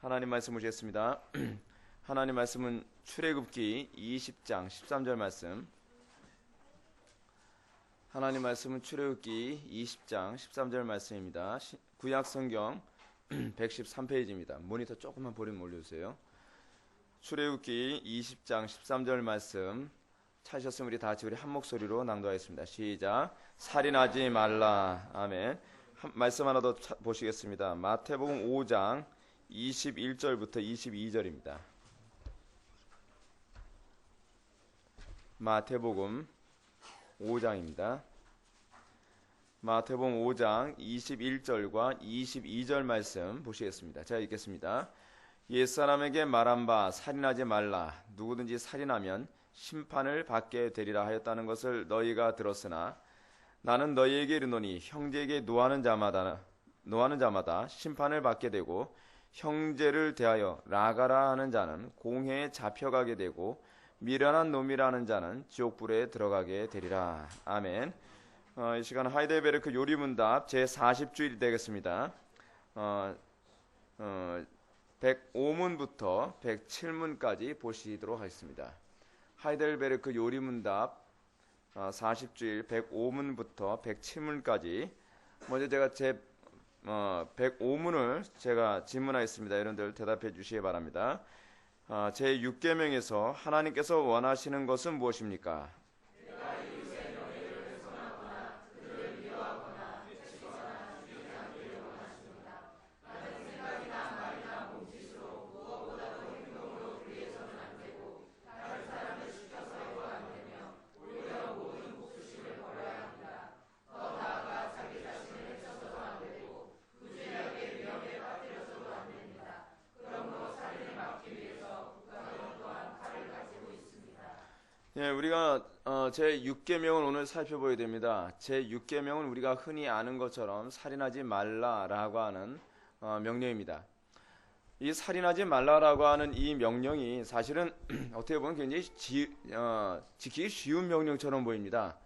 하나님 말씀 보시겠습니다. 하나님 말씀은 출애굽기 20장 13절 말씀. 하나님 말씀은 출애굽기 20장 13절 말씀입니다. 구약 성경 113페이지입니다. 모니터 조금만 볼륨 올려주세요. 출애굽기 20장 13절 말씀 찾으셨으면 우리 다 같이 우리 한 목소리로 낭독하겠습니다. 시작. 살인하지 말라. 아멘. 말씀 하나 더 보시겠습니다. 마태복음 5장 21절부터 22절입니다. 마태복음 5장입니다. 마태복음 5장 21절과 22절 말씀 보시겠습니다. 제가 읽겠습니다. 옛사람에게 말한 바 살인하지 말라. 누구든지 살인하면 심판을 받게 되리라 하였다는 것을 너희가 들었으나 나는 너희에게 이르노니 형제에게 노하는 자마다 심판을 받게 되고 형제를 대하여 라가라 하는 자는 공회에 잡혀가게 되고 미련한 놈이라는 자는 지옥불에 들어가게 되리라. 아멘. 이 시간 하이델베르크 요리문답 제40주일이 되겠습니다. 105문부터 107문까지 보시도록 하겠습니다. 하이델베르크 요리문답 40주일 105문부터 107문까지 먼저 제가 105문을 제가 질문하겠습니다. 여러분들 대답해 주시기 바랍니다. 제6계명에서 하나님께서 원하시는 것은 무엇입니까? 예, 우리가 제6계명을 오늘 살펴보게 됩니다. 제6계명은 우리가 흔히 아는 것처럼 살인하지 말라라고 하는 명령입니다. 이 살인하지 말라라고 하는 이 명령이 사실은 어떻게 보면 굉장히 지키기 쉬운 명령처럼 보입니다.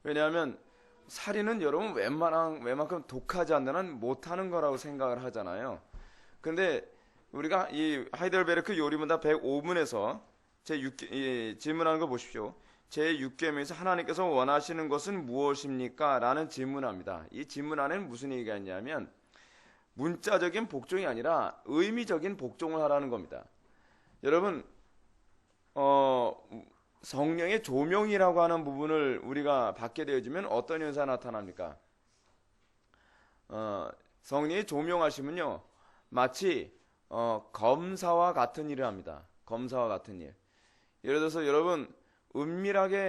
왜냐하면 살인은 여러분 웬만큼 독하지 않는 한 못하는 거라고 생각을 하잖아요. 근데 우리가 이 하이델베르크 요리문답 105문에서 질문하는 거 보십시오. 제6계명에서 하나님께서 원하시는 것은 무엇입니까? 라는 질문합니다. 이 질문 안에는 무슨 얘기가 있냐면 문자적인 복종이 아니라 의미적인 복종을 하라는 겁니다. 여러분 성령의 조명이라고 하는 부분을 우리가 받게 되어지면 어떤 현상이 나타납니까? 성령이 조명하시면요 마치 검사와 같은 일을 합니다. 검사와 같은 일. 예를 들어서 여러분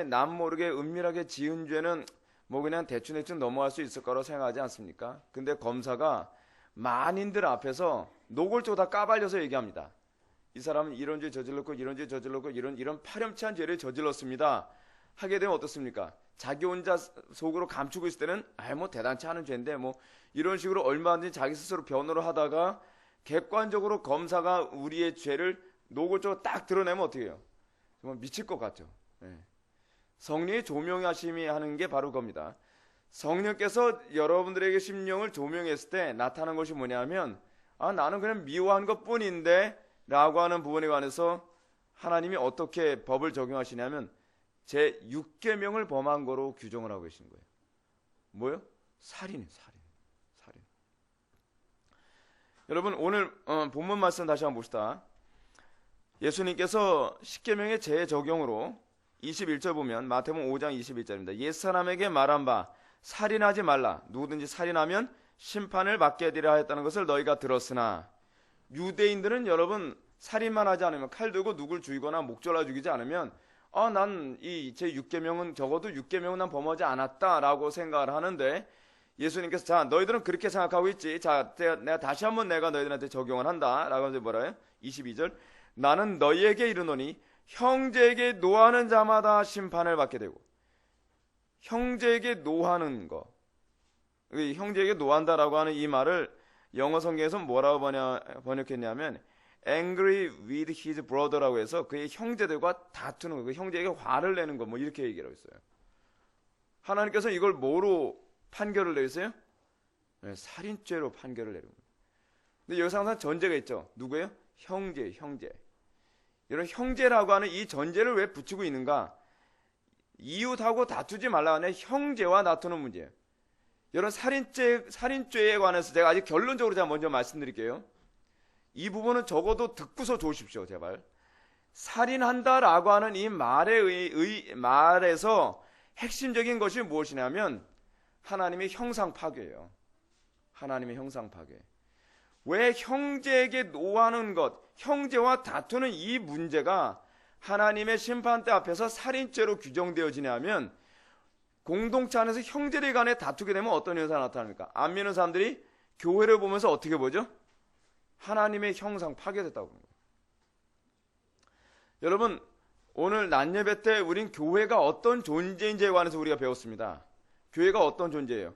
남 모르게 은밀하게 지은 죄는 뭐 그냥 대충 넘어갈 수 있을 거라고 생각하지 않습니까? 근데 검사가 만인들 앞에서 노골적으로 다 까발려서 얘기합니다. 이 사람은 이런 죄 저질렀고 이런 죄 저질렀고 이런 파렴치한 죄를 저질렀습니다. 하게 되면 어떻습니까? 자기 혼자 속으로 감추고 있을 때는 뭐 대단치 않은 죄인데 뭐 이런 식으로 얼마든지 자기 스스로 변호를 하다가 객관적으로 검사가 우리의 죄를 노골적으로 딱 드러내면 어떻게 해요? 정말 미칠 것 같죠. 네. 성령의 조명하심이 하는 게 바로 겁니다. 성령께서 여러분들에게 심령을 조명했을 때 나타나는 것이 뭐냐면 나는 그냥 미워한 것뿐인데 라고 하는 부분에 관해서 하나님이 어떻게 법을 적용하시냐면 제6계명을 범한 거로 규정을 하고 계신 거예요. 뭐요? 살인. 여러분 오늘 본문 말씀 다시 한번 봅시다. 예수님께서 10계명의 재적용으로 21절 보면 마태복음 5장 21절입니다. 옛사람에게 말한 바 살인하지 말라. 누구든지 살인하면 심판을 받게 되리라 하였다는 것을 너희가 들었으나 유대인들은 여러분 살인만 하지 않으면 칼 들고 누굴 죽이거나 목 잘라 죽이지 않으면 난 이 제6계명은 적어도 6계명은 난 범하지 않았다라고 생각을 하는데 예수님께서 자 너희들은 그렇게 생각하고 있지. 자 내가 다시 한번 내가 너희들한테 적용을 한다 라고 하면서 뭐라요? 22절 나는 너희에게 이르노니 형제에게 노하는 자마다 심판을 받게 되고 형제에게 노하는 거 형제에게 노한다라고 하는 이 말을 영어 성경에서 뭐라고 번역했냐면 angry with his brother라고 해서 그의 형제들과 다투는 거, 그 형제에게 화를 내는 거 뭐 이렇게 얘기를 하고 있어요. 하나님께서 이걸 뭐로 판결을 내세요? 네, 살인죄로 판결을 내는 거예요. 근데 여기서 항상 전제가 있죠. 누구예요? 형제, 형제. 이런 형제라고 하는 이 전제를 왜 붙이고 있는가? 이웃하고 다투지 말라 하는 형제와 다투는 문제예요. 이런 살인죄에 관해서 제가 아직 결론적으로 제가 먼저 말씀드릴게요. 이 부분은 적어도 듣고서 좋으십시오, 제발. 살인한다라고 하는 이 말에서 핵심적인 것이 무엇이냐면 하나님의 형상 파괴예요. 하나님의 형상 파괴. 왜 형제에게 노하는 것, 형제와 다투는 이 문제가 하나님의 심판대 앞에서 살인죄로 규정되어지냐면 공동체 안에서 형제들 간에 다투게 되면 어떤 현상이 나타납니까? 안 믿는 사람들이 교회를 보면서 어떻게 보죠? 하나님의 형상 파괴됐다고 보는 거예요. 여러분, 오늘 낮예배 때 우린 교회가 어떤 존재인지에 관해서 우리가 배웠습니다. 교회가 어떤 존재예요?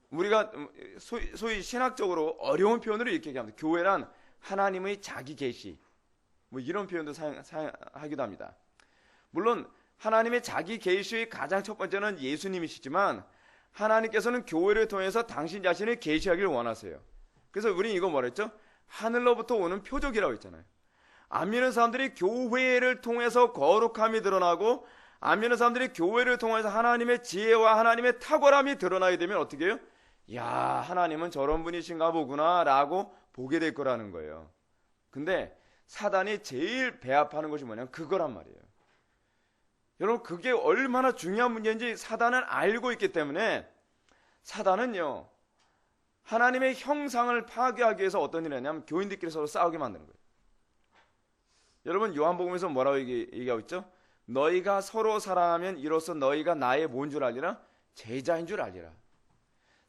우리가 소위 신학적으로 어려운 표현으로 이렇게 얘기합니다. 교회란 하나님의 자기 계시, 뭐 이런 표현도 사용하기도 합니다. 물론 하나님의 자기 계시의 가장 첫 번째는 예수님이시지만 하나님께서는 교회를 통해서 당신 자신을 계시하기를 원하세요. 그래서 우리는 이거 뭐라 했죠? 하늘로부터 오는 표적이라고 했잖아요. 안 믿는 사람들이 교회를 통해서 거룩함이 드러나고 안 믿는 사람들이 교회를 통해서 하나님의 지혜와 하나님의 탁월함이 드러나게 되면 어떻게 해요? 야, 하나님은 저런 분이신가 보구나 라고 보게 될 거라는 거예요. 근데 사단이 제일 배합하는 것이 뭐냐면 그거란 말이에요. 여러분, 그게 얼마나 중요한 문제인지 사단은 알고 있기 때문에 사단은요, 하나님의 형상을 파괴하기 위해서 어떤 일을 하냐면 교인들끼리 서로 싸우게 만드는 거예요. 여러분, 요한복음에서 뭐라고 얘기하고 있죠? 너희가 서로 사랑하면 이로써 너희가 나의 뭔 줄 알리라? 제자인 줄 알리라.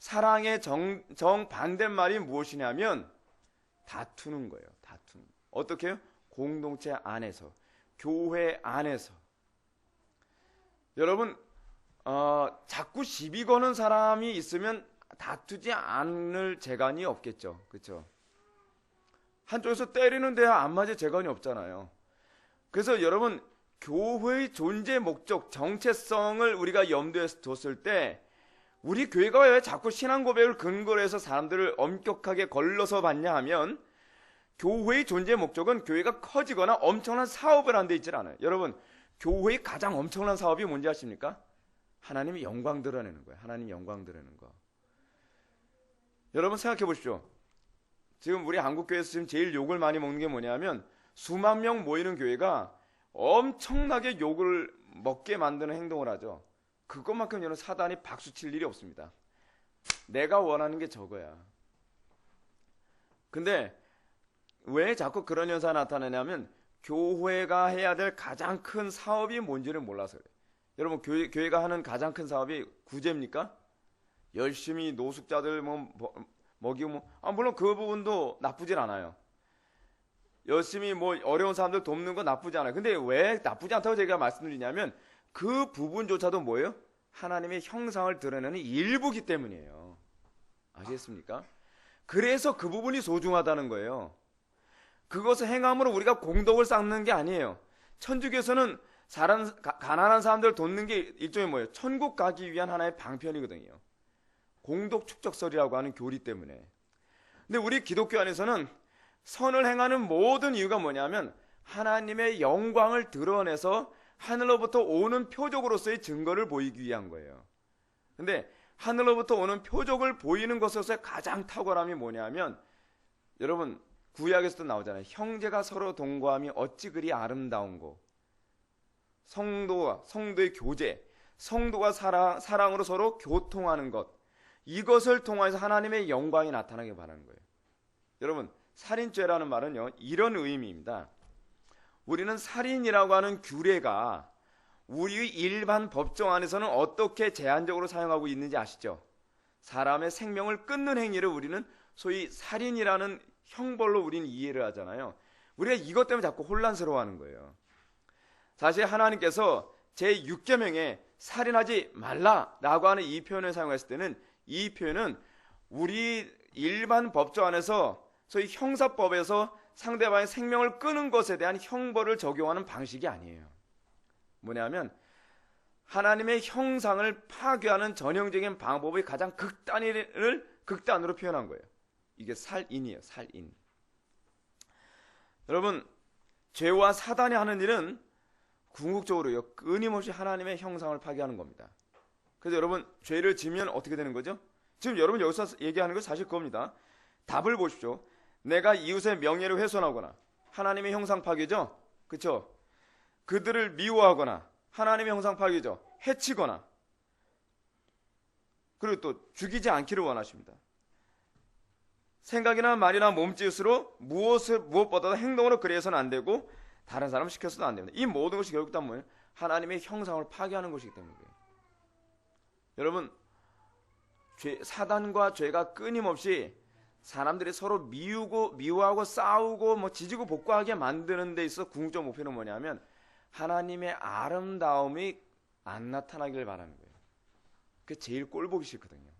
사랑의 정반대말이 무엇이냐면 다투는 거예요. 다투는. 어떻게 해요? 공동체 안에서, 교회 안에서. 여러분, 자꾸 시비 거는 사람이 있으면 다투지 않을 재간이 없겠죠. 그렇죠? 한쪽에서 때리는데 안 맞을 재간이 없잖아요. 그래서 여러분, 교회의 존재 목적, 정체성을 우리가 염두에 뒀을 때 우리 교회가 왜 자꾸 신앙 고백을 근거로 해서 사람들을 엄격하게 걸러서 받냐 하면 교회의 존재 목적은 교회가 커지거나 엄청난 사업을 한 데 있질 않아요. 여러분, 교회의 가장 엄청난 사업이 뭔지 아십니까? 하나님의 영광 드러내는 거예요. 하나님 영광 드러내는 거. 여러분 생각해 보십시오. 지금 우리 한국교회에서 지금 제일 욕을 많이 먹는 게 뭐냐면 수만 명 모이는 교회가 엄청나게 욕을 먹게 만드는 행동을 하죠. 그것만큼 저는 사단이 박수칠 일이 없습니다. 내가 원하는 게 저거야. 근데 왜 자꾸 그런 현상이 나타나냐면 교회가 해야 될 가장 큰 사업이 뭔지를 몰라서 그래요. 여러분, 교회가 하는 가장 큰 사업이 구제입니까? 열심히 노숙자들 먹이고 물론 그 부분도 나쁘진 않아요. 열심히 어려운 사람들 돕는 건 나쁘지 않아요. 근데 왜 나쁘지 않다고 제가 말씀드리냐면 그 부분조차도 뭐예요? 하나님의 형상을 드러내는 일부기 때문이에요. 아시겠습니까? 그래서 그 부분이 소중하다는 거예요. 그것을 행함으로 우리가 공덕을 쌓는 게 아니에요. 천주교에서는 가난한 사람들을 돕는 게 일종의 뭐예요? 천국 가기 위한 하나의 방편이거든요. 공덕 축적설이라고 하는 교리 때문에. 근데 우리 기독교 안에서는 선을 행하는 모든 이유가 뭐냐면 하나님의 영광을 드러내서 하늘로부터 오는 표적으로서의 증거를 보이기 위한 거예요. 근데 하늘로부터 오는 표적을 보이는 것에서의 가장 탁월함이 뭐냐면 여러분, 구약에서도 나오잖아요. 형제가 서로 동거함이 어찌 그리 아름다운고. 성도의 교제, 성도가 사랑으로 서로 교통하는 것, 이것을 통해서 하나님의 영광이 나타나게 바라는 거예요. 여러분, 살인죄라는 말은요, 이런 의미입니다. 우리는 살인이라고 하는 규례가 우리의 일반 법정 안에서는 어떻게 제한적으로 사용하고 있는지 아시죠? 사람의 생명을 끊는 행위를 우리는 소위 살인이라는 형벌로 우리는 이해를 하잖아요. 우리가 이것 때문에 자꾸 혼란스러워하는 거예요. 사실 하나님께서 제6계명에 살인하지 말라라고 하는 이 표현을 사용했을 때는 이 표현은 우리 일반 법조 안에서 소위 형사법에서 상대방의 생명을 끊은 것에 대한 형벌을 적용하는 방식이 아니에요. 뭐냐면 하나님의 형상을 파괴하는 전형적인 방법의 가장 극단으로 표현한 거예요. 이게 살인이에요. 살인. 여러분, 죄와 사단이 하는 일은 궁극적으로요, 끊임없이 하나님의 형상을 파괴하는 겁니다. 그래서 여러분, 죄를 지면 어떻게 되는 거죠? 지금 여러분 여기서 얘기하는 건 사실 그겁니다. 답을 보십시오. 내가 이웃의 명예를 훼손하거나 하나님의 형상 파괴죠. 그렇죠? 그들을 미워하거나 하나님의 형상 파괴죠. 해치거나 그리고 또 죽이지 않기를 원하십니다. 생각이나 말이나 몸짓으로 무엇보다도 행동으로 그래서는 안 되고 다른 사람 시켜서도 안 됩니다. 이 모든 것이 결국 다 뭐예요? 하나님의 형상을 파괴하는 것이기 때문이에요. 여러분, 사단과 죄가 끊임없이 사람들이 서로 미워하고 싸우고 지지고 볶고하게 만드는 데 있어 궁극적 목표는 뭐냐면 하나님의 아름다움이 안 나타나길 바라는 거예요. 그게 제일 꼴보기 싫거든요.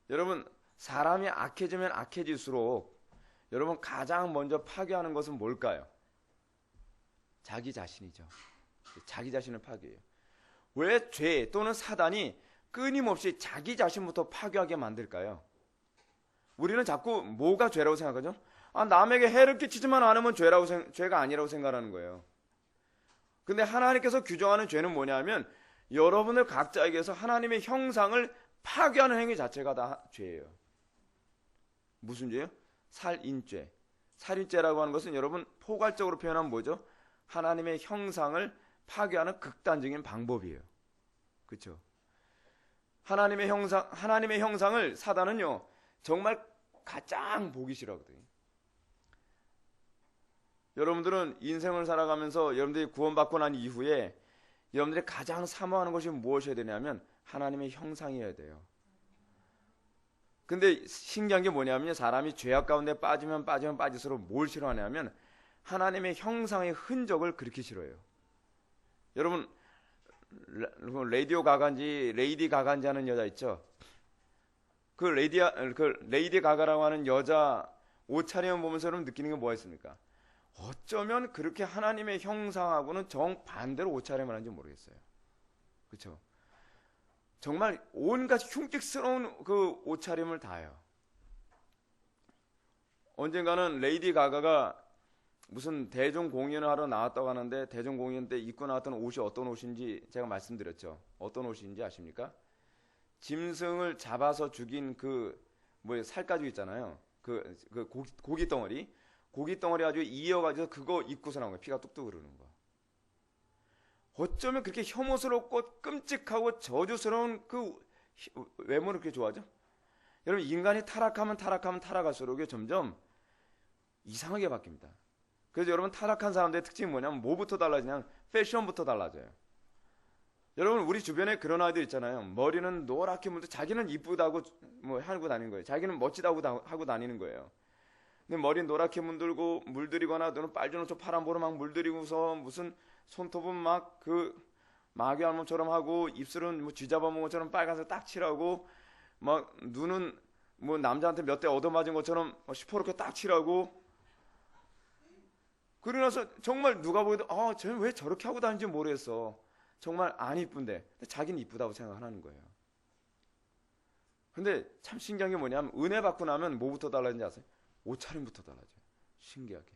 여러분, 사람이 악해지면 악해질수록 여러분 가장 먼저 파괴하는 것은 뭘까요? 자기 자신이죠. 자기 자신을 파괴해요. 왜 죄 또는 사단이 끊임없이 자기 자신부터 파괴하게 만들까요? 우리는 자꾸 뭐가 죄라고 생각하죠? 남에게 해를 끼치지만 않으면 죄가 아니라고 생각하는 거예요. 근데 하나님께서 규정하는 죄는 뭐냐면 여러분들 각자에게서 하나님의 형상을 파괴하는 행위 자체가 다 죄예요. 무슨 죄요? 살인죄. 살인죄라고 하는 것은 여러분 포괄적으로 표현하면 뭐죠? 하나님의 형상을 파괴하는 극단적인 방법이에요. 그렇죠? 하나님의 형상을 사단은요 정말 가장 보기 싫어하거든요. 여러분들은 인생을 살아가면서 여러분들이 구원받고 난 이후에 여러분들이 가장 사모하는 것이 무엇이어야 되냐면 하나님의 형상이어야 돼요. 근데 신기한 게 뭐냐면 사람이 죄악 가운데 빠지면 빠질수록 뭘 싫어하냐면 하나님의 형상의 흔적을 그렇게 싫어해요. 여러분 레이디 가가인지 하는 여자 있죠? 그 레이디 가가라고 하는 여자 옷차림을 보면서 여러분 느끼는 게 뭐가 있습니까? 어쩌면 그렇게 하나님의 형상하고는 정반대로 옷차림을 하는지 모르겠어요. 그렇죠? 정말 온갖 흉측스러운 그 옷차림을 다 해요. 언젠가는 레이디 가가가 무슨 대중 공연을 하러 나왔다고 하는데 대중 공연 때 입고 나왔던 옷이 어떤 옷인지 제가 말씀드렸죠. 어떤 옷인지 아십니까? 짐승을 잡아서 죽인 살가죽 있잖아요. 고기 덩어리 아주 이어가지고 그거 입고서 나온 거예요. 피가 뚝뚝 흐르는 거. 어쩌면 그렇게 혐오스럽고 끔찍하고 저주스러운 그 외모를 그렇게 좋아하죠? 여러분 인간이 타락하면 타락할수록 점점 이상하게 바뀝니다. 그래서 여러분 타락한 사람들의 특징이 뭐냐면 뭐부터 달라지냐면 패션부터 달라져요. 여러분 우리 주변에 그런 아이들 있잖아요. 머리는 노랗게 물들 자기는 이쁘다고 하고 다니는 거예요. 자기는 멋지다고 하고 다니는 거예요. 근데 머리는 노랗게 물들이거나 또는 빨주노초 파란보로 막 물들이고서 무슨 손톱은 막 마귀 알몸처럼 하고 입술은 쥐잡아먹은 것처럼 빨간색 딱 칠하고 막 눈은 남자한테 몇 대 얻어맞은 것처럼 시퍼렇게 딱 칠하고 그러고 나서 정말 누가 보기도 쟤는 왜 저렇게 하고 다니는지 모르겠어. 정말 안 이쁜데 자기는 이쁘다고 생각하는 거예요. 근데 참 신기한 게 뭐냐면 은혜 받고 나면 뭐부터 달라지는지 아세요? 옷차림부터 달라져요. 신기하게.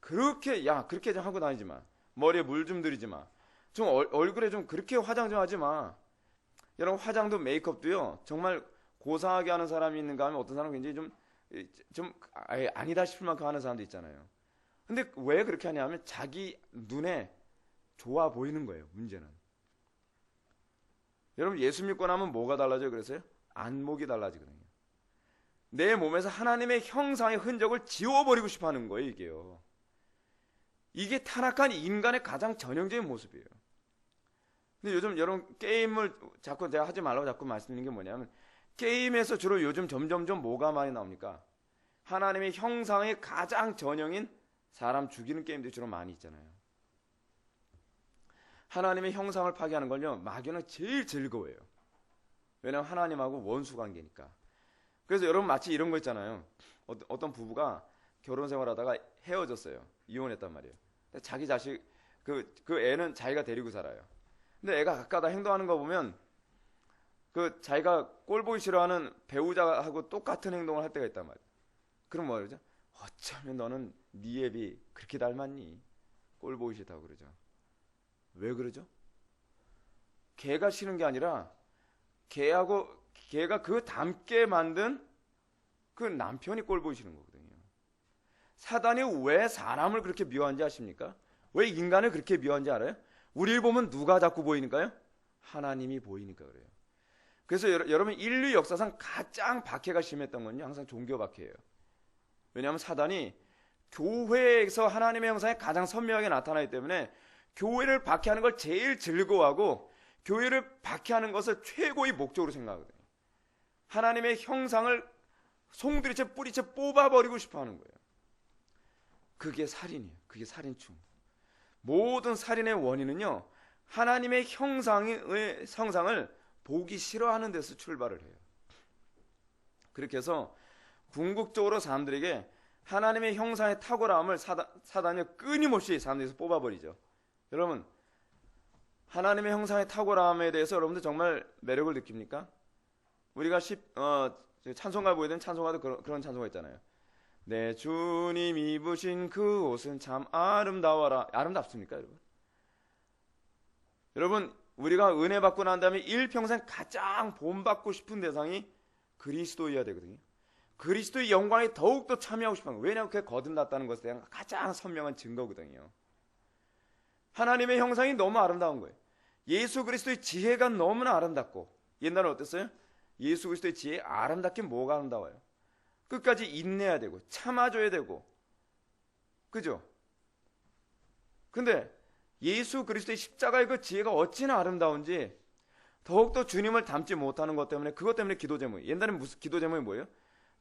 그렇게 좀 하고 다니지 마. 머리에 물 좀 들이지 마. 좀 얼굴에 좀 그렇게 화장 좀 하지 마. 여러분 화장도 메이크업도요. 정말 고상하게 하는 사람이 있는가 하면 어떤 사람은 굉장히 좀 아니다 싶을 만큼 하는 사람도 있잖아요. 근데 왜 그렇게 하냐면 자기 눈에 좋아 보이는 거예요. 문제는. 여러분 예수 믿고 나면 뭐가 달라져요? 그래서요? 안목이 달라지거든요. 내 몸에서 하나님의 형상의 흔적을 지워버리고 싶어하는 거예요. 이게요. 이게 타락한 인간의 가장 전형적인 모습이에요. 근데 요즘 여러분 게임을 자꾸 제가 하지 말라고 자꾸 말씀드리는 게 뭐냐면 게임에서 주로 요즘 점점점 뭐가 많이 나옵니까? 하나님의 형상의 가장 전형인 사람 죽이는 게임들이 주로 많이 있잖아요. 하나님의 형상을 파괴하는 걸요 마귀는 제일 즐거워해요. 왜냐하면 하나님하고 원수 관계니까. 그래서 여러분 마치 이런 거 있잖아요. 어떤 부부가 결혼 생활하다가 헤어졌어요. 이혼했단 말이에요. 자기 자식 그 애는 자기가 데리고 살아요. 근데 애가 가까다 행동하는 거 보면 그 자기가 꼴 보기 싫어하는 배우자하고 똑같은 행동을 할 때가 있단 말이에요. 그럼 뭐라 그러죠? 어쩌면 너는 네 애비 그렇게 닮았니? 꼴 보기 싫다고 그러죠. 왜 그러죠? 걔가 싫은 게 아니라 걔가 그 닮게 만든 그 남편이 꼴 보기 싫은 거거든요. 사단이 왜 사람을 그렇게 미워하는지 아십니까? 왜 인간을 그렇게 미워하는지 알아요? 우리를 보면 누가 자꾸 보이니까요? 하나님이 보이니까 그래요. 그래서 여러분 인류 역사상 가장 박해가 심했던 건요, 항상 종교 박해예요. 왜냐하면 사단이 교회에서 하나님의 형상이 가장 선명하게 나타나기 때문에 교회를 박해하는 걸 제일 즐거워하고 교회를 박해하는 것을 최고의 목적으로 생각하거든요. 하나님의 형상을 송두리째 뿌리째 뽑아버리고 싶어하는 거예요. 그게 살인이에요. 그게 살인충. 모든 살인의 원인은요, 하나님의 형상을 보기 싫어하는 데서 출발을 해요. 그렇게 해서 궁극적으로 사람들에게 하나님의 형상의 탁월함을 사단이 끊임없이 사람들에서 뽑아버리죠. 여러분, 하나님의 형상의 탁월함에 대해서 여러분들 정말 매력을 느낍니까? 우리가 찬송가 보게 되는 찬송가도 그런 찬송가 있잖아요. 내 주님 입으신 그 옷은 참 아름다워라. 아름답습니까, 여러분? 여러분, 우리가 은혜 받고 난 다음에 일평생 가장 본받고 싶은 대상이 그리스도여야 되거든요. 그리스도의 영광에 더욱더 참여하고 싶은 거예요. 왜냐하면 그게 거듭났다는 것에 대한 가장 선명한 증거거든요. 하나님의 형상이 너무 아름다운 거예요. 예수 그리스도의 지혜가 너무나 아름답고, 옛날에 어땠어요? 예수 그리스도의 지혜 아름답긴 뭐가 아름다워요? 끝까지 인내해야 되고 참아줘야 되고, 그죠? 근데 예수 그리스도의 십자가의 그 지혜가 어찌나 아름다운지 더욱더 주님을 닮지 못하는 것 때문에, 그것 때문에 기도 제목이, 옛날에 무슨 기도 제목이 뭐예요?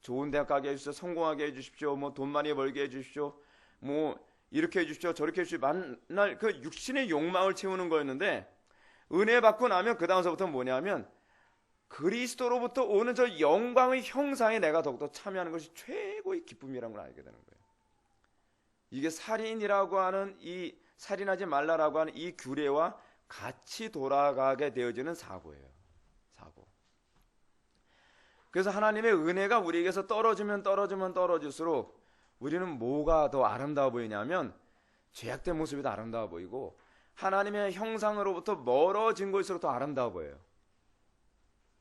좋은 대학 가게 해주십시오, 성공하게 해주십시오, 뭐 돈 많이 벌게 해주십시오, 뭐 이렇게 해주십시오, 저렇게 해주십시오. 만날 그 육신의 욕망을 채우는 거였는데, 은혜 받고 나면 그 다음서부터 뭐냐면 그리스도로부터 오는 저 영광의 형상에 내가 더욱더 참여하는 것이 최고의 기쁨이라는 걸 알게 되는 거예요. 이게 살인이라고 하는, 이 살인하지 말라라고 하는 이 규례와 같이 돌아가게 되어지는 사고예요. 사고. 그래서 하나님의 은혜가 우리에게서 떨어지면 떨어질수록 우리는 뭐가 더 아름다워 보이냐면 죄악된 모습이 더 아름다워 보이고, 하나님의 형상으로부터 멀어진 것일수록 더 아름다워 보여요.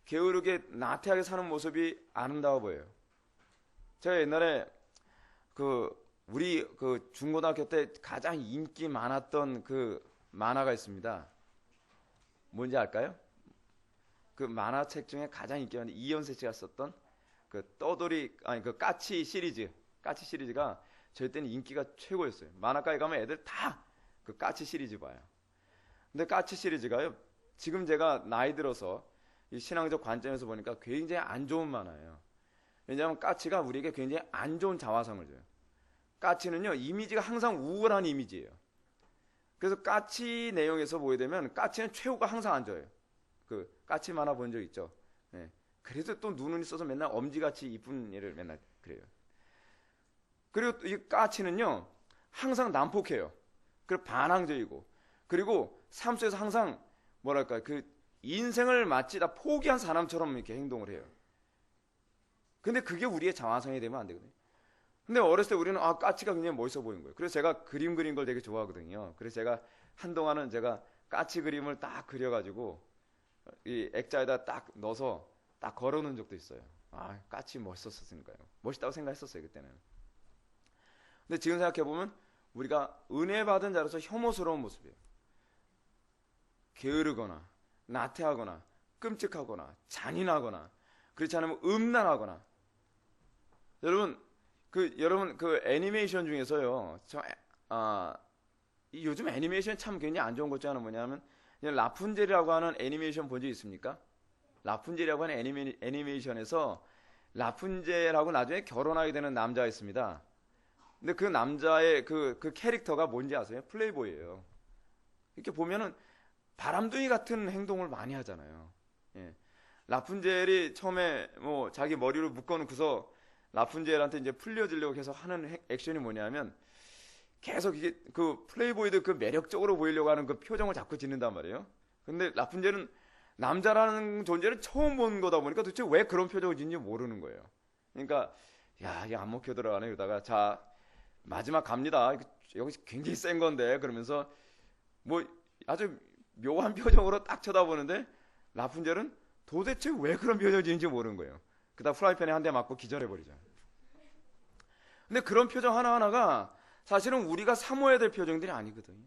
게으르게 나태하게 사는 모습이 아름다워 보여요. 제가 옛날에 우리 중고등학교 때 가장 인기 많았던 그 만화가 있습니다. 뭔지 알까요? 그 만화책 중에 가장 인기 많은 이연세 씨가 썼던 그 까치 시리즈가 저희 때는 인기가 최고였어요. 만화가에 가면 애들 다 그 까치 시리즈 봐요. 근데 까치 시리즈가요, 지금 제가 나이 들어서 이 신앙적 관점에서 보니까 굉장히 안 좋은 만화예요. 왜냐하면 까치가 우리에게 굉장히 안 좋은 자화상을 줘요. 까치는요, 이미지가 항상 우울한 이미지예요. 그래서 까치 내용에서 보게 되면 까치는 최후가 항상 안 좋아요. 그 까치 만화 본 적 있죠? 네. 그래도 또 눈은 있어서 맨날 엄지같이 이쁜 애를 맨날 그래요. 그리고 이 까치는요, 항상 난폭해요. 그리고 반항적이고, 그리고 삶 속에서 항상 뭐랄까, 그 인생을 마치 다 포기한 사람처럼 이렇게 행동을 해요. 근데 그게 우리의 자화상이 되면 안 되거든요. 근데 어렸을 때 우리는 까치가 굉장히 멋있어 보이는 거예요. 그래서 제가 그림 그린 걸 되게 좋아하거든요. 그래서 제가 한동안은 제가 까치 그림을 딱 그려가지고 이 액자에다 딱 넣어서 딱 걸어놓은 적도 있어요. 까치 멋있었으니까요. 멋있다고 생각했었어요, 그때는. 근데 지금 생각해보면 우리가 은혜 받은 자로서 혐오스러운 모습이에요. 게으르거나 나태하거나 끔찍하거나 잔인하거나, 그렇지 않으면 음란하거나. 여러분 그 애니메이션 중에서요, 요즘 애니메이션 참 굉장히 안 좋은 것 중 하나는 뭐냐면, 라푼젤이라고 하는 애니메이션 본 적 있습니까? 라푼젤이라고 하는 애니메이션에서 라푼젤하고 나중에 결혼하게 되는 남자가 있습니다. 근데 그 남자의 그 캐릭터가 뭔지 아세요? 플레이보이예요. 이렇게 보면은 바람둥이 같은 행동을 많이 하잖아요. 예. 라푼젤이 처음에 뭐 자기 머리를 묶어놓고서 라푼젤한테 이제 풀려주려고 계속 하는 액션이 뭐냐면, 계속 이게 그 플레이보이도 그 매력적으로 보이려고 하는 그 표정을 자꾸 짓는단 말이에요. 근데 라푼젤은 남자라는 존재를 처음 본 거다 보니까 도대체 왜 그런 표정을 짓는지 모르는 거예요. 그러니까 야, 이게 안 먹혀 들어가네. 이러다가 자, 마지막 갑니다. 여기 굉장히 센 건데 그러면서 뭐 아주 묘한 표정으로 딱 쳐다보는데 라푼젤은 도대체 왜 그런 표정을 짓는지 모르는 거예요. 그다음 프라이팬에 한 대 맞고 기절해버리죠. 근데 그런 표정 하나하나가 사실은 우리가 사모해야 될 표정들이 아니거든요.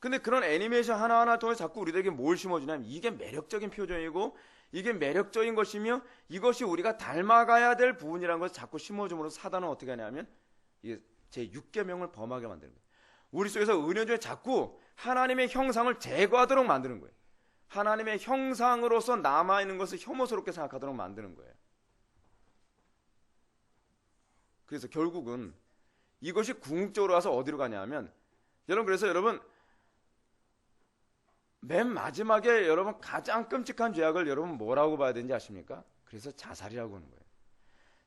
근데 그런 애니메이션 하나하나 통해 자꾸 우리들에게 뭘 심어주냐면 이게 매력적인 표정이고 이게 매력적인 것이며 이것이 우리가 닮아가야 될 부분이라는 것을 자꾸 심어줌으로 사단은 어떻게 하냐면 이게 제 6계명을 범하게 만드는 거예요. 우리 속에서 은연중에 자꾸 하나님의 형상을 제거하도록 만드는 거예요. 하나님의 형상으로서 남아있는 것을 혐오스럽게 생각하도록 만드는 거예요. 그래서 결국은 이것이 궁극적으로 와서 어디로 가냐면 여러분, 그래서 여러분 맨 마지막에 여러분 가장 끔찍한 죄악을 여러분 뭐라고 봐야 되는지 아십니까? 그래서 자살이라고 하는 거예요.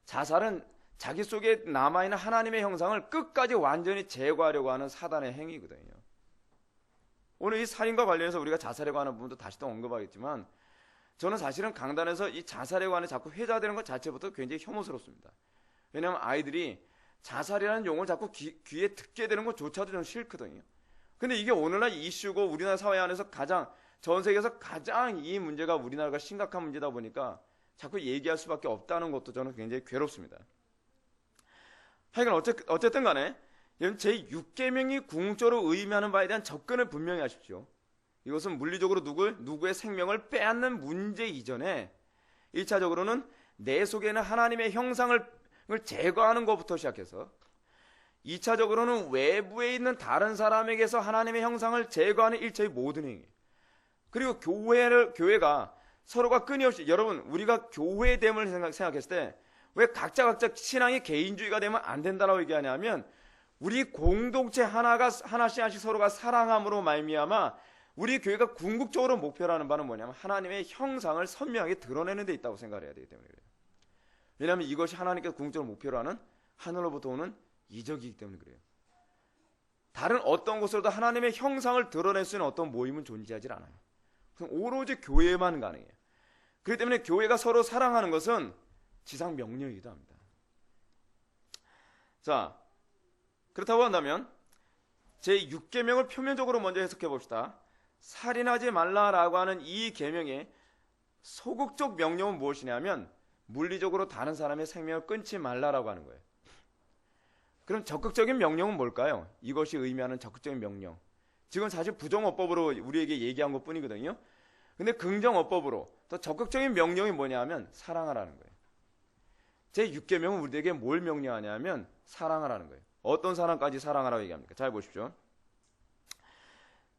자살은 자기 속에 남아있는 하나님의 형상을 끝까지 완전히 제거하려고 하는 사단의 행위거든요. 오늘 이 살인과 관련해서 우리가 자살에 관한 부분도 다시 또 언급하겠지만 저는 사실은 강단에서 이 자살에 관해 자꾸 회자되는 것 자체부터 굉장히 혐오스럽습니다. 왜냐하면 아이들이 자살이라는 용어를 자꾸 귀에 듣게 되는 것조차도 좀 싫거든요. 근데 이게 오늘날 이슈고 우리나라 사회 안에서 전 세계에서 가장 이 문제가 우리나라가 심각한 문제다 보니까 자꾸 얘기할 수밖에 없다는 것도 저는 굉장히 괴롭습니다. 하여간 어쨌든 간에 제6계명이 궁극적으로 의미하는 바에 대한 접근을 분명히 하십시오. 이것은 물리적으로 누구의 생명을 빼앗는 문제 이전에 1차적으로는 내 속에 있는 하나님의 형상을 제거하는 것부터 시작해서 2차적으로는 외부에 있는 다른 사람에게서 하나님의 형상을 제거하는 일체의 모든 행위. 그리고 교회가 서로가 끊임없이 여러분 우리가 교회됨을 생각했을 때 왜 각자 신앙이 개인주의가 되면 안 된다라고 얘기하냐면 우리 공동체 하나씩 서로가 사랑함으로 말미암아 우리 교회가 궁극적으로 목표로 하는 바는 뭐냐면 하나님의 형상을 선명하게 드러내는 데 있다고 생각해야 되기 때문에 그래요. 왜냐하면 이것이 하나님께서 궁극적으로 목표로 하는 하늘로부터 오는 이적이기 때문에 그래요. 다른 어떤 곳으로도 하나님의 형상을 드러낼 수 있는 어떤 모임은 존재하지 않아요. 오로지 교회만 가능해요. 그렇기 때문에 교회가 서로 사랑하는 것은 지상 명령이기도 합니다. 자, 그렇다고 한다면 제6계명을 표면적으로 먼저 해석해 봅시다. 살인하지 말라라고 하는 이 계명의 소극적 명령은 무엇이냐면 물리적으로 다른 사람의 생명을 끊지 말라라고 하는 거예요. 그럼 적극적인 명령은 뭘까요? 이것이 의미하는 적극적인 명령. 지금 사실 부정어법으로 우리에게 얘기한 것 뿐이거든요. 근데 긍정어법으로 더 적극적인 명령이 뭐냐면 사랑하라는 거예요. 제6계명은 우리에게 뭘 명령하냐면 사랑하라는 거예요. 어떤 사람까지 사랑하라고 얘기합니까? 잘 보십시오.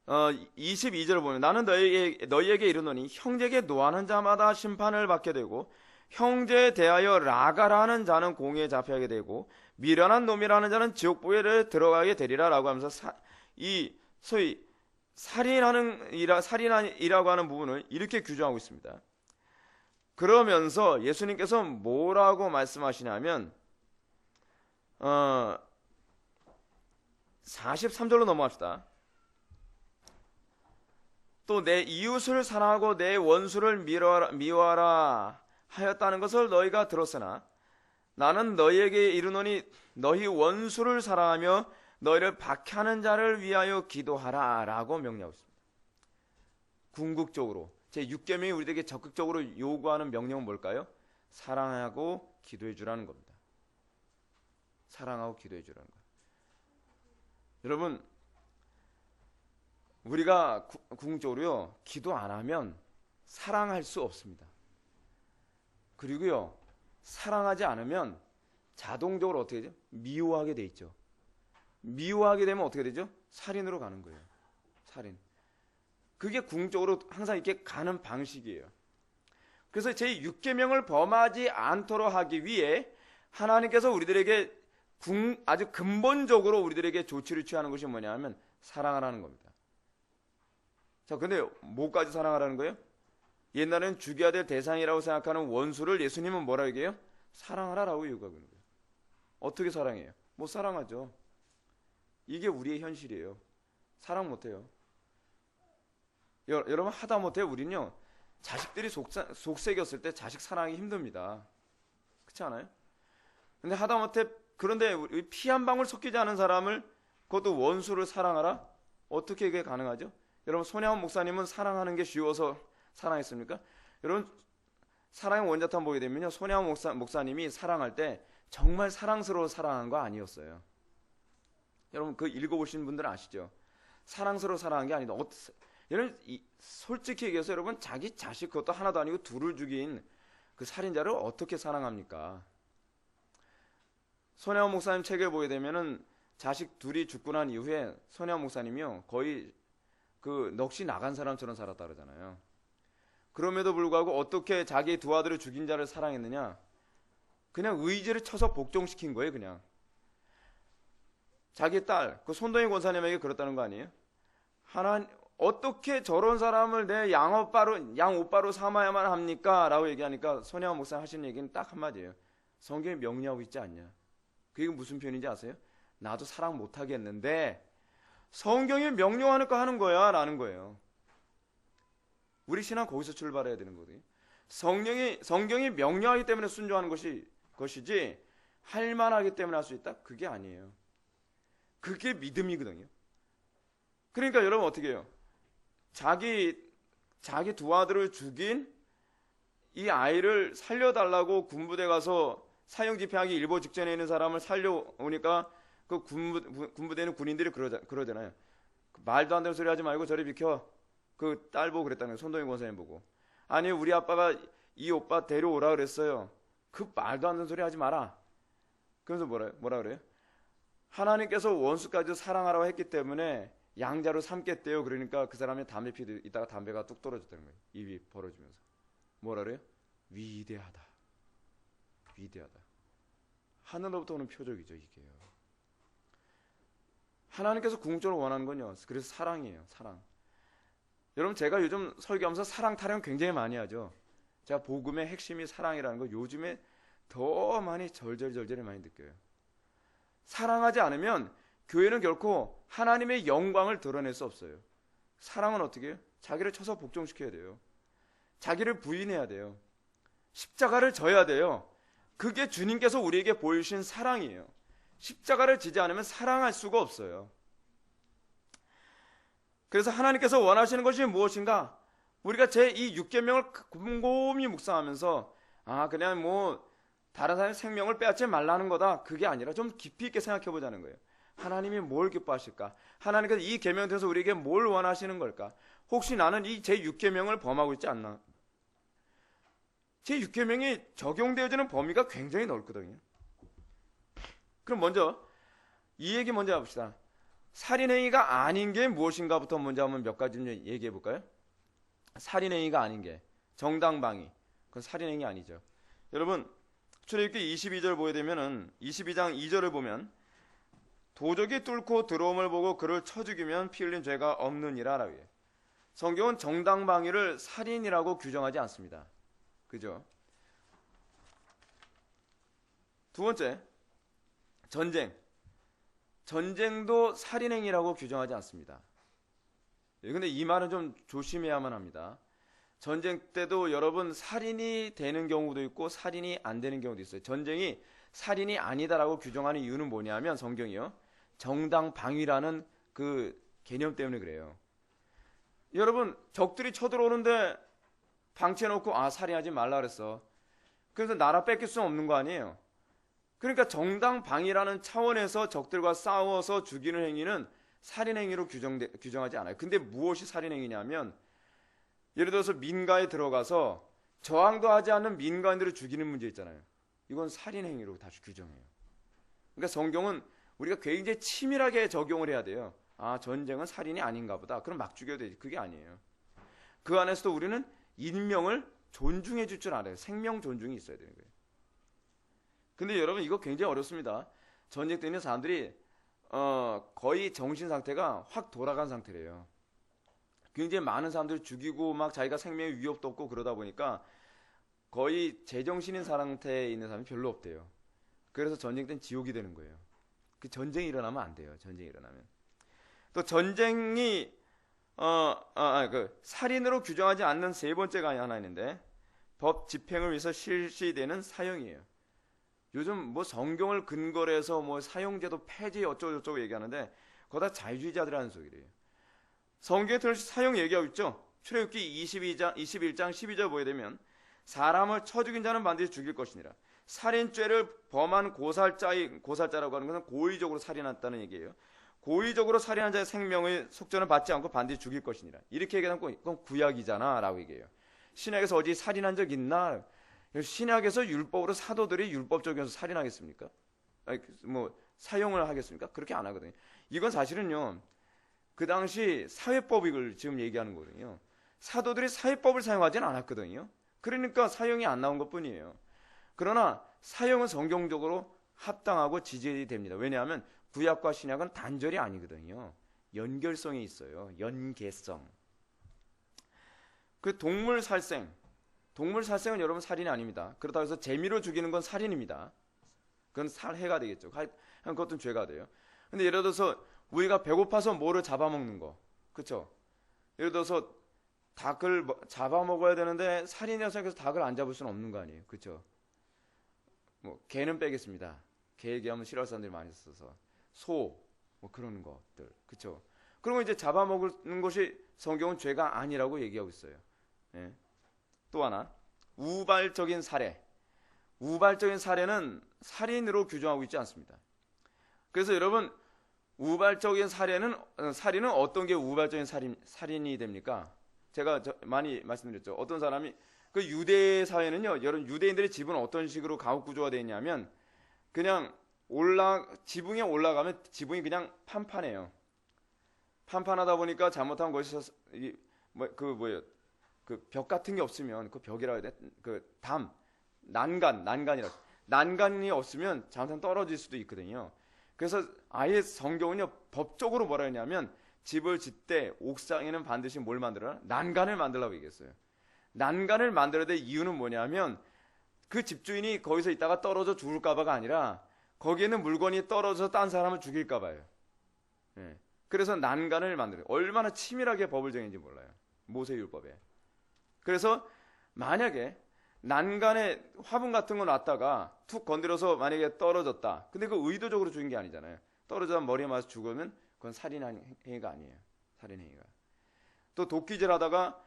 22절을 보면 나는 너희에게 이르노니 형제에게 노하는 자마다 심판을 받게 되고 형제에 대하여 라가라는 자는 공의에 잡혀가게 되고 미련한 놈이라는 자는 지옥불에 들어가게 되리라 라고 하면서 소위 살인이라고 하는 부분을 이렇게 규정하고 있습니다. 그러면서 예수님께서 뭐라고 말씀하시냐면 43절로 넘어갑시다. 또 내 이웃을 사랑하고 내 원수를 미워하라 하였다는 것을 너희가 들었으나 나는 너희에게 이르노니 너희 원수를 사랑하며 너희를 박해하는 자를 위하여 기도하라 라고 명령하고 있습니다. 궁극적으로 제6계명이 우리에게 적극적으로 요구하는 명령은 뭘까요? 사랑하고 기도해 주라는 겁니다. 사랑하고 기도해 주라는 거예요. 여러분 우리가 궁극적으로요 기도 안 하면 사랑할 수 없습니다. 그리고요 사랑하지 않으면 자동적으로 어떻게 되죠? 미워하게 돼 있죠. 미워하게 되면 어떻게 되죠? 살인으로 가는 거예요. 살인. 그게 궁극적으로 항상 이렇게 가는 방식이에요. 그래서 제6계명을 범하지 않도록 하기 위해 하나님께서 우리들에게 아주 근본적으로 우리들에게 조치를 취하는 것이 뭐냐면 사랑하라는 겁니다. 자, 근데 뭐까지 사랑하라는 거예요? 옛날에는 죽여야 될 대상이라고 생각하는 원수를 예수님은 뭐라고 얘기해요? 사랑하라라고 요구하고 있는 거예요. 어떻게 사랑해요? 못 사랑하죠. 이게 우리의 현실이에요. 사랑 못해요. 여러분 하다 못해 우리는요 자식들이 속색였을 때 자식 사랑하기 힘듭니다. 그렇지 않아요? 근데 하다못해 그런데 피 한 방울 섞이지 않은 사람을 그것도 원수를 사랑하라? 어떻게 그게 가능하죠? 여러분 손혜원 목사님은 사랑하는 게 쉬워서 사랑했습니까? 여러분 사랑의 원자탄 보게 되면요 손혜원 목사님이 사랑할 때 정말 사랑스러워 사랑한 거 아니었어요. 여러분 그 읽어보신 분들은 아시죠? 사랑스러워 사랑한 게 아니다. 여러분 솔직히 얘기해서 여러분 자기 자식 그것도 하나도 아니고 둘을 죽인 그 살인자를 어떻게 사랑합니까? 손혜원 목사님 책을 보게 되면은 자식 둘이 죽고 난 이후에 손혜원 목사님이요 거의 그 넋이 나간 사람처럼 살았다 그러잖아요. 그럼에도 불구하고 어떻게 자기 두 아들을 죽인 자를 사랑했느냐? 그냥 의지를 쳐서 복종시킨 거예요. 그냥 자기 딸, 그 손동희 권사님에게 그랬다는 거 아니에요? 어떻게 저런 사람을 내 양오빠로 삼아야만 합니까? 라고 얘기하니까 손혜원 목사님 하신 얘기는 딱 한마디예요. 성경이 명령하고 있지 않냐? 그게 무슨 표현인지 아세요? 나도 사랑 못하겠는데 성경이 명령하니까 하는 거야 라는 거예요. 우리 신앙 거기서 출발해야 되는 거거든요. 성경이 명령하기 때문에 순종하는 것이지 할 만하기 때문에 할 수 있다? 그게 아니에요. 그게 믿음이거든요. 그러니까 여러분 어떻게 해요? 자기 두 아들을 죽인 이 아이를 살려달라고 군부대 가서 사형 집행하기 일보 직전에 있는 사람을 살려오니까 그 군부대는 군인들이 그러잖아요. 말도 안 되는 소리 하지 말고 저리 비켜. 그 딸 보고 그랬다는 거예요. 손동희 권사님 보고. 아니 우리 아빠가 이 오빠 데려오라 그랬어요. 그 말도 안 되는 소리 하지 마라. 그래서 뭐라 그래요? 하나님께서 원수까지 사랑하라고 했기 때문에 양자로 삼겠대요. 그러니까 그 사람이 담배 피도 있다가 담배가 뚝 떨어졌다는 거예요. 입이 벌어지면서. 뭐라 그래요? 위대하다. 위대하다. 하늘로부터 오는 표적이죠, 이게요. 하나님께서 궁극적으로 원하는 건요. 그래서 사랑이에요, 사랑. 여러분 제가 요즘 설교하면서 사랑 타령 굉장히 많이 하죠. 제가 복음의 핵심이 사랑이라는 거 요즘에 더 많이 절절절절히 많이 느껴요. 사랑하지 않으면 교회는 결코 하나님의 영광을 드러낼 수 없어요. 사랑은 어떻게 해요? 자기를 쳐서 복종시켜야 돼요. 자기를 부인해야 돼요. 십자가를 져야 돼요. 그게 주님께서 우리에게 보여주신 사랑이에요. 십자가를 지지 않으면 사랑할 수가 없어요. 그래서 하나님께서 원하시는 것이 무엇인가? 우리가 제2 6계명을 곰곰이 묵상하면서 그냥 뭐 다른 사람의 생명을 빼앗지 말라는 거다. 그게 아니라 좀 깊이 있게 생각해 보자는 거예요. 하나님이 뭘 기뻐하실까? 하나님께서 이 계명에 대해서 우리에게 뭘 원하시는 걸까? 혹시 나는 이 제6계명을 범하고 있지 않나? 제6계명이 적용되어지는 범위가 굉장히 넓거든요. 그럼 먼저 이 얘기 먼저 해봅시다. 살인행위가 아닌 게 무엇인가부터 먼저 한번 몇 가지 좀 얘기해 볼까요? 살인행위가 아닌 게 정당방위. 그건 살인행위 아니죠. 여러분 출애굽기 22절 보게 되면은 22장 2절을 보면 도적이 뚫고 들어옴을 보고 그를 쳐 죽이면 피 흘린 죄가 없느니라 라고 해요. 성경은 정당방위를 살인이라고 규정하지 않습니다. 그죠? 두 번째, 전쟁도 살인행위라고 규정하지 않습니다. 근데 이 말은 좀 조심해야만 합니다. 전쟁 때도 여러분 살인이 되는 경우도 있고 살인이 안 되는 경우도 있어요. 전쟁이 살인이 아니다라고 규정하는 이유는 뭐냐면 성경이요. 정당방위라는 그 개념 때문에 그래요. 여러분 적들이 쳐들어오는데 방치해놓고 살인하지 말라 그랬어. 그래서 나라 뺏길 수는 없는 거 아니에요. 그러니까 정당방위라는 차원에서 적들과 싸워서 죽이는 행위는 살인행위로 규정하지 않아요. 근데 무엇이 살인행위냐면 예를 들어서 민가에 들어가서 저항도 하지 않는 민간인들을 죽이는 문제 있잖아요. 이건 살인행위로 다시 규정해요. 그러니까 성경은 우리가 굉장히 치밀하게 적용을 해야 돼요. 전쟁은 살인이 아닌가 보다. 그럼 막 죽여도 되지. 그게 아니에요. 그 안에서도 우리는 인명을 존중해 줄 줄 알아요. 생명 존중이 있어야 되는 거예요. 근데 여러분 이거 굉장히 어렵습니다. 전쟁 때 있는 사람들이 거의 정신 상태가 확 돌아간 상태래요. 굉장히 많은 사람들을 죽이고 막 자기가 생명에 위협도 없고 그러다 보니까 거의 제정신인 상태에 있는 사람이 별로 없대요. 그래서 전쟁 때는 지옥이 되는 거예요. 그 전쟁이 일어나면 안 돼요. 전쟁이 일어나면. 또 전쟁이 살인으로 규정하지 않는 세 번째가 하나 있는데 법 집행을 위해서 실시되는 사형이에요. 요즘 뭐 성경을 근거로 해서 뭐 사형제도 폐지 어쩌고저쩌고 얘기하는데 그거 다 자유주의자들이라는 소리예요. 성경에 들은 사형 얘기하고 있죠. 출애굽기 21장 12절 보게 되면 사람을 쳐 죽인 자는 반드시 죽일 것이니라. 살인죄를 범한 고살자라고 하는 것은 고의적으로 살인했다는 얘기예요. 고의적으로 살인한 자의 생명의 속전을 받지 않고 반드시 죽일 것이니라. 이렇게 얘기하면 그건 구약이잖아 라고 얘기해요. 신약에서 어디 살인한 적 있나? 신약에서 율법으로 사도들이 율법적이어서 살인하겠습니까? 아니, 뭐 사용을 하겠습니까? 그렇게 안 하거든요. 이건 사실은요, 그 당시 사회법을 지금 얘기하는 거거든요. 사도들이 사회법을 사용하지는 않았거든요. 그러니까 사형이 안 나온 것뿐이에요. 그러나 사형은 성경적으로 합당하고 지지됩니다. 왜냐하면 구약과 신약은 단절이 아니거든요. 연결성이 있어요. 연계성. 그 동물 살생은 여러분 살인이 아닙니다. 그렇다고 해서 재미로 죽이는 건 살인입니다. 그건 살해가 되겠죠. 그것도 죄가 돼요. 근데 예를 들어서 우리가 배고파서 뭐를 잡아먹는 거, 그렇죠? 예를 들어서 닭을 잡아먹어야 되는데 살인이라서 해서 닭을 안 잡을 수는 없는 거 아니에요, 그렇죠? 뭐 개는 빼겠습니다. 개 얘기하면 싫어할 사람들이 많이 있어서 소, 뭐 그런 것들, 그렇죠? 그런 거 이제 잡아먹는 것이 성경은 죄가 아니라고 얘기하고 있어요. 예. 또 하나, 우발적인 살해. 우발적인 살해는 살인으로 규정하고 있지 않습니다. 그래서 여러분, 우발적인 살인은 어떤 게 우발적인 살인이 됩니까? 제가 많이 말씀드렸죠. 어떤 사람이, 그 유대 사회는요, 여러분, 유대인들의 집은 어떤 식으로 가옥 구조가 되어 있냐면, 그냥 지붕에 올라가면 지붕이 그냥 판판해요. 판판하다 보니까 잘못하면 거기서, 그 벽 같은 게 없으면, 그 벽이라 해야 돼? 난간이 없으면 잘못하면 떨어질 수도 있거든요. 그래서 아예 성경은요, 법적으로 뭐라 했냐면, 집을 짓때 옥상에는 반드시 뭘 만들어라? 난간을 만들라고 얘기했어요. 난간을 만들어야 될 이유는 뭐냐면, 그 집주인이 거기서 있다가 떨어져 죽을까봐가 아니라, 거기에는 물건이 떨어져서 딴 사람을 죽일까봐요. 예. 그래서 난간을 만들어요. 얼마나 치밀하게 법을 정했는지 몰라요. 모세율법에. 그래서 만약에 난간에 화분 같은 거 놨다가 툭 건드려서 만약에 떨어졌다. 근데 그 의도적으로 죽인 게 아니잖아요. 떨어져서 머리에 맞아서 죽으면 그건 살인 행위가 아니에요. 살인 행위가. 또 도끼질 하다가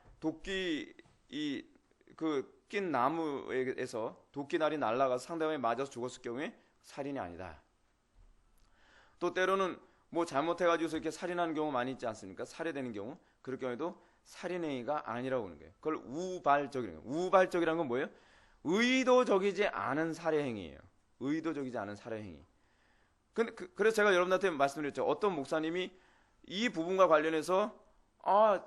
낀 나무에서 도끼날이 날아가서 상대방이 맞아서 죽었을 경우에 살인이 아니다. 또 때로는 뭐 잘못해가지고 이렇게 살인하는 경우 많이 있지 않습니까? 살해되는 경우. 그럴 경우에도 살인행위가 아니라고 하는 거예요. 그걸 우발적이라는 거예요. 우발적이라는 건 뭐예요? 의도적이지 않은 살해행위예요. 의도적이지 않은 살해행위. 그래서 제가 여러분한테 말씀드렸죠. 어떤 목사님이 이 부분과 관련해서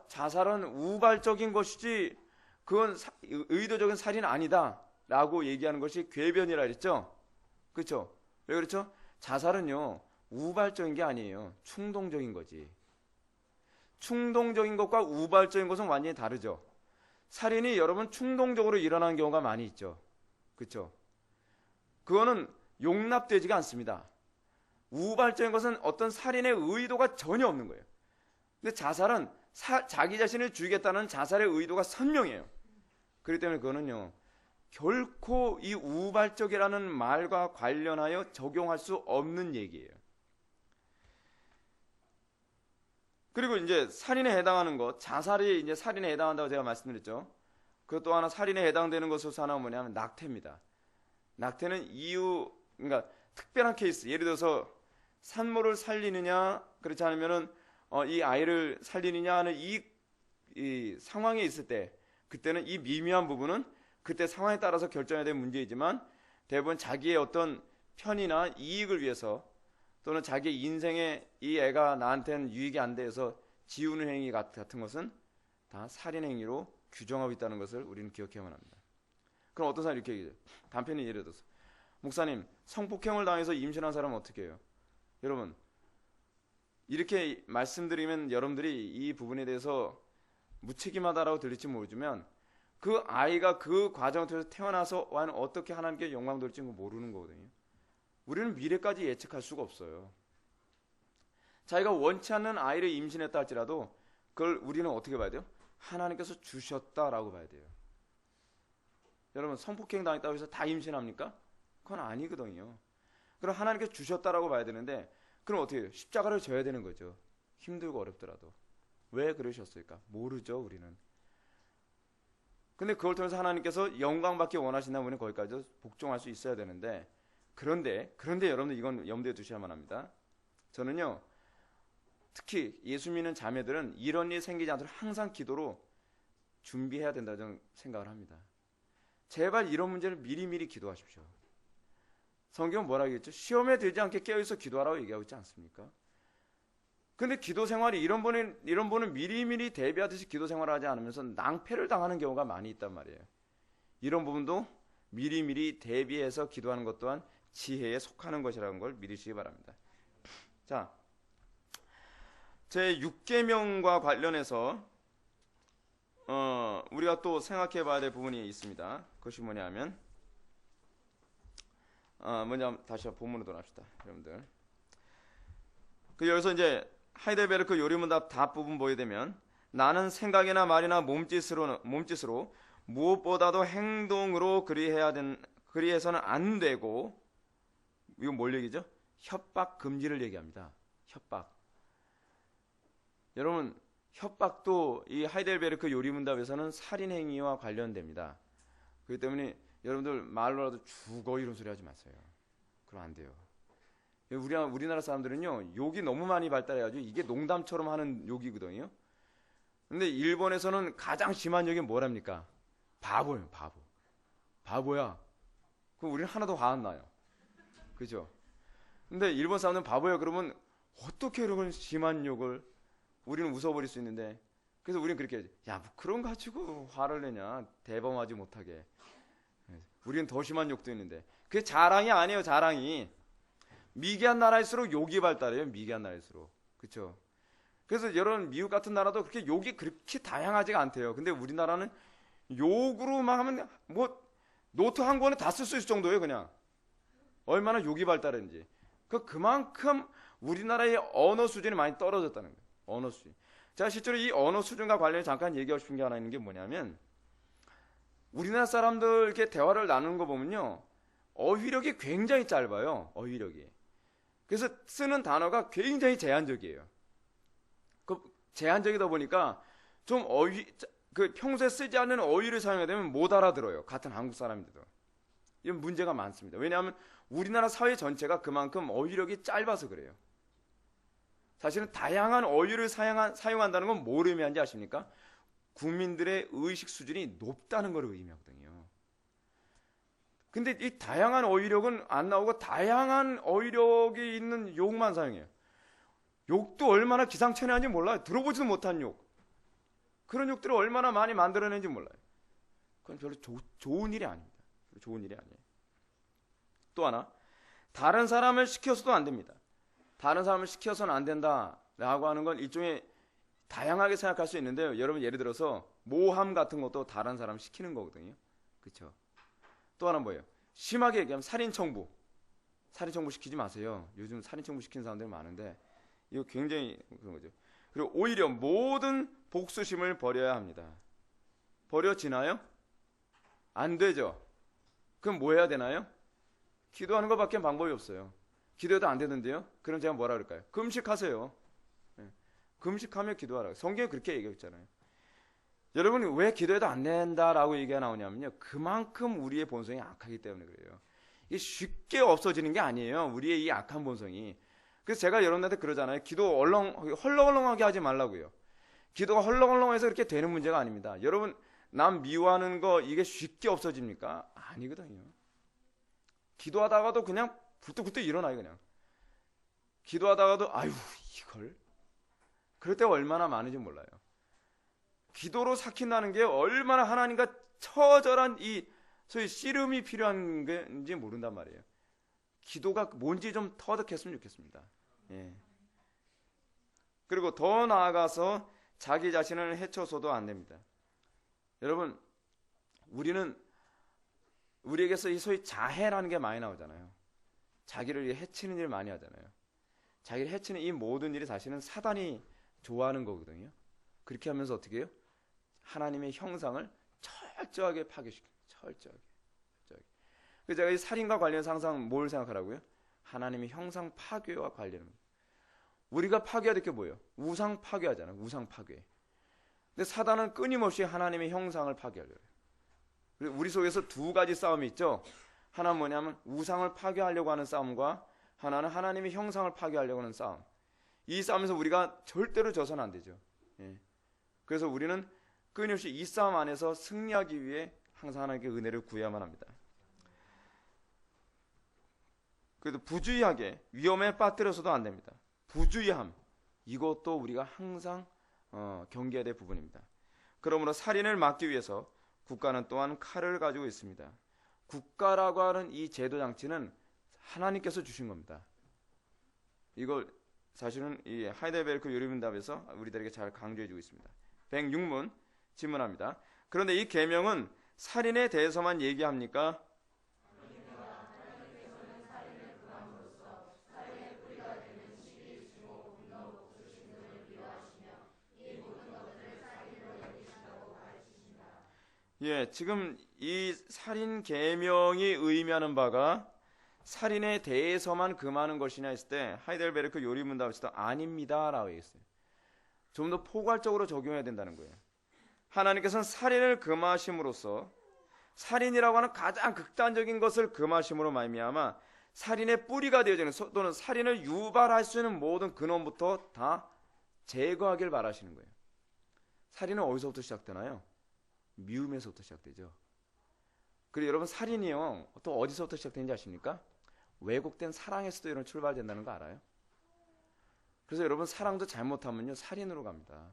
자살은 우발적인 것이지 그건 의도적인 살인 아니다 라고 얘기하는 것이 궤변이라 그랬죠. 그렇죠? 왜 그렇죠? 자살은요, 우발적인 게 아니에요. 충동적인 거지. 충동적인 것과 우발적인 것은 완전히 다르죠. 살인이 여러분 충동적으로 일어나는 경우가 많이 있죠. 그렇죠? 그거는 용납되지가 않습니다. 우발적인 것은 어떤 살인의 의도가 전혀 없는 거예요. 근데 자살은 자기 자신을 죽이겠다는 자살의 의도가 선명해요. 그렇기 때문에 그거는요, 결코 이 우발적이라는 말과 관련하여 적용할 수 없는 얘기예요. 그리고 이제 살인에 해당하는 것, 자살이 이제 살인에 해당한다고 제가 말씀드렸죠. 그것도 하나 살인에 해당되는 것으로서 하나가 뭐냐면 낙태입니다. 낙태는 그러니까 특별한 케이스, 예를 들어서 산모를 살리느냐, 그렇지 않으면은 이 아이를 살리느냐 하는 이 상황에 있을 때, 그때는 이 미묘한 부분은 그때 상황에 따라서 결정해야 될 문제이지만 대부분 자기의 어떤 편이나 이익을 위해서 또는 자기 인생에 이 애가 나한테는 유익이 안 돼서 지우는 행위 같은 것은 다 살인 행위로 규정하고 있다는 것을 우리는 기억해야만 합니다. 그럼 어떤 사람이 이렇게 얘기해요. 단편이 예를 들어서 목사님, 성폭행을 당해서 임신한 사람은 어떻게 해요? 여러분, 이렇게 말씀드리면 여러분들이 이 부분에 대해서 무책임하다라고 들릴지 모르지만 그 아이가 그 과정을 통해서 태어나서 와는 어떻게 하나님께 영광 돌지 모르는 거거든요. 우리는 미래까지 예측할 수가 없어요. 자기가 원치 않는 아이를 임신했다 할지라도 그걸 우리는 어떻게 봐야 돼요? 하나님께서 주셨다라고 봐야 돼요. 여러분 성폭행 당했다고 해서 다 임신합니까? 그건 아니거든요. 그럼 하나님께서 주셨다라고 봐야 되는데 그럼 어떻게 해요? 십자가를 져야 되는 거죠. 힘들고 어렵더라도. 왜 그러셨을까? 모르죠 우리는. 근데 그걸 통해서 하나님께서 영광 받기 원하신다면 우리는 거기까지 복종할 수 있어야 되는데 그런데 여러분들 이건 염두에 두셔야만 합니다. 저는요 특히 예수 믿는 자매들은 이런 일이 생기지 않도록 항상 기도로 준비해야 된다고 저는 생각을 합니다. 제발 이런 문제를 미리미리 기도하십시오. 성경은 뭐라고 했죠? 시험에 들지 않게 깨어있어 기도하라고 얘기하고 있지 않습니까? 근데 기도 생활이 이런 분은 미리미리 대비하듯이 기도 생활을 하지 않으면서 낭패를 당하는 경우가 많이 있단 말이에요. 이런 부분도 미리미리 대비해서 기도하는 것 또한 지혜에 속하는 것이라는 걸 믿으시기 바랍니다. 자, 제 6계명과 관련해서 우리가 또 생각해 봐야 될 부분이 있습니다. 그것이 뭐냐 하면 먼저 다시 본문으로 돌아갑시다. 여러분들. 여기서 이제 하이델베르크 요리문답 답 부분 보게 되면 나는 생각이나 말이나 몸짓으로 무엇보다도 행동으로 그리해서는 안 되고 이건 뭘 얘기죠? 협박 금지를 얘기합니다. 협박. 여러분 협박도 이 하이델베르크 요리문답에서는 살인행위와 관련됩니다. 그렇기 때문에 여러분들 말로라도 죽어 이런 소리 하지 마세요. 그러면 안 돼요. 우리나라 사람들은요 욕이 너무 많이 발달해가지고 이게 농담처럼 하는 욕이거든요. 근데 일본에서는 가장 심한 욕이 뭐랍니까? 바보예요. 바보야. 그럼 우리는 하나도 화 안 나요. 그죠? 근데 일본 사람들은 바보야 그러면 어떻게 이런 심한 욕을 우리는 웃어버릴 수 있는데 그래서 우리는 그렇게 해야지. 야, 뭐 그런 거 가지고 화를 내냐. 대범하지 못하게. 우리는 더 심한 욕도 있는데 그게 자랑이 아니에요. 자랑이. 미개한 나라일수록 욕이 발달해요. 미개한 나라일수록. 그렇죠? 그래서 여러분 미국 같은 나라도 그렇게 욕이 그렇게 다양하지가 않대요. 근데 우리나라는 욕으로만 하면 뭐 노트 한 권에 다 쓸 수 있을 정도예요. 그냥. 얼마나 욕이 발달했는지. 그만큼 우리나라의 언어 수준이 많이 떨어졌다는 거예요. 언어 수준. 제가 실제로 이 언어 수준과 관련해 잠깐 얘기하고 싶은 게 하나 있는 게 뭐냐면 우리나라 사람들 이렇게 대화를 나누는 거 보면요. 어휘력이 굉장히 짧아요. 어휘력이. 그래서 쓰는 단어가 굉장히 제한적이에요. 제한적이다 보니까 좀 평소에 쓰지 않는 어휘를 사용하게 되면 못 알아들어요. 같은 한국 사람인데도. 이런 문제가 많습니다. 왜냐하면 우리나라 사회 전체가 그만큼 어휘력이 짧아서 그래요. 사실은 다양한 어휘를 사용한다는 건 뭘 의미하는지 아십니까? 국민들의 의식 수준이 높다는 걸 의미하거든요. 근데 이 다양한 어휘력은 안 나오고 다양한 어휘력이 있는 욕만 사용해요. 욕도 얼마나 기상천외한지 몰라요. 들어보지도 못한 욕. 그런 욕들을 얼마나 많이 만들어낸지 몰라요. 그건 별로 좋은 일이 아닙니다. 좋은 일이 아니에요. 또 하나, 다른 사람을 시켜서도 안 됩니다. 다른 사람을 시켜서는 안 된다라고 하는 건 일종의 다양하게 생각할 수 있는데요. 여러분 예를 들어서 모함 같은 것도 다른 사람 시키는 거거든요. 그렇죠? 또 하나 뭐예요? 심하게 얘기하면 살인청부 시키지 마세요. 요즘 살인청부 시키는 사람들이 많은데 이거 굉장히 그런 거죠. 그리고 오히려 모든 복수심을 버려야 합니다. 버려지나요? 안 되죠. 그럼 뭐 해야 되나요? 기도하는 것밖에 방법이 없어요. 기도해도 안 되는데요. 그럼 제가 뭐라 그럴까요? 금식하세요. 금식하며 기도하라고. 성경에 그렇게 얘기했잖아요. 여러분 왜 기도해도 안 된다라고 얘기가 나오냐면요. 그만큼 우리의 본성이 악하기 때문에 그래요. 이게 쉽게 없어지는 게 아니에요. 우리의 이 악한 본성이. 그래서 제가 여러분한테 그러잖아요. 기도 헐렁헐렁하게 하지 말라고요. 기도가 헐렁헐렁해서 그렇게 되는 문제가 아닙니다. 여러분 남 미워하는 거 이게 쉽게 없어집니까? 아니거든요. 기도하다가도 그냥 불뚝불뚝 일어나요. 그냥. 기도하다가도 아유 이걸. 그럴 때가 얼마나 많은지 몰라요. 기도로 삭힌다는 게 얼마나 하나님과 처절한 이 소위 씨름이 필요한 건지 모른단 말이에요. 기도가 뭔지 좀 터득했으면 좋겠습니다. 예. 그리고 더 나아가서 자기 자신을 해쳐서도 안 됩니다. 여러분 우리에게서 이 소위 자해라는 게 많이 나오잖아요. 자기를 해치는 일 많이 하잖아요. 자기를 해치는 이 모든 일이 사실은 사단이 좋아하는 거거든요. 그렇게 하면서 어떻게 해요? 하나님의 형상을 철저하게 파괴시켜요. 철저하게. 그래서 제가 이 살인과 관련해서 항상 뭘 생각하라고요? 하나님의 형상 파괴와 관련합니다. 우리가 파괴해야 될 게 뭐예요? 우상 파괴하잖아요. 우상 파괴. 근데 사단은 끊임없이 하나님의 형상을 파괴하려고 해요. 우리 속에서 두 가지 싸움이 있죠. 하나는 뭐냐면 우상을 파괴하려고 하는 싸움과 하나는 하나님의 형상을 파괴하려고 하는 싸움. 이 싸움에서 우리가 절대로 져서는 안 되죠. 예. 그래서 우리는 끊임없이 이 싸움 안에서 승리하기 위해 항상 하나님께 은혜를 구해야만 합니다. 그래도 부주의하게 위험에 빠뜨려서도 안 됩니다. 부주의함, 이것도 우리가 항상 경계해야 될 부분입니다. 그러므로 살인을 막기 위해서 국가는 또한 칼을 가지고 있습니다. 국가라고 하는 이 제도 장치는 하나님께서 주신 겁니다. 이걸 사실은 이 하이델베르크 요리문답에서 우리들에게 잘 강조해주고 있습니다. 106문 질문합니다. 그런데 이 계명은 살인에 대해서만 얘기합니까? 예, 지금 이 살인 계명이 의미하는 바가 살인에 대해서만 금하는 것이냐 했을 때 하이델베르크 요리문답에서도 아닙니다 라고 했어요. 좀 더 포괄적으로 적용해야 된다는 거예요. 하나님께서는 살인을 금하심으로써 살인이라고 하는 가장 극단적인 것을 금하심으로 말미암아 살인의 뿌리가 되어지는 또는 살인을 유발할 수 있는 모든 근원부터 다 제거하길 바라시는 거예요. 살인은 어디서부터 시작되나요? 미움에서부터 시작되죠. 그리고 여러분 살인이요 또 어디서부터 시작되는지 아십니까? 왜곡된 사랑에서도 이런 출발된다는 거 알아요? 그래서 여러분 사랑도 잘못하면요 살인으로 갑니다.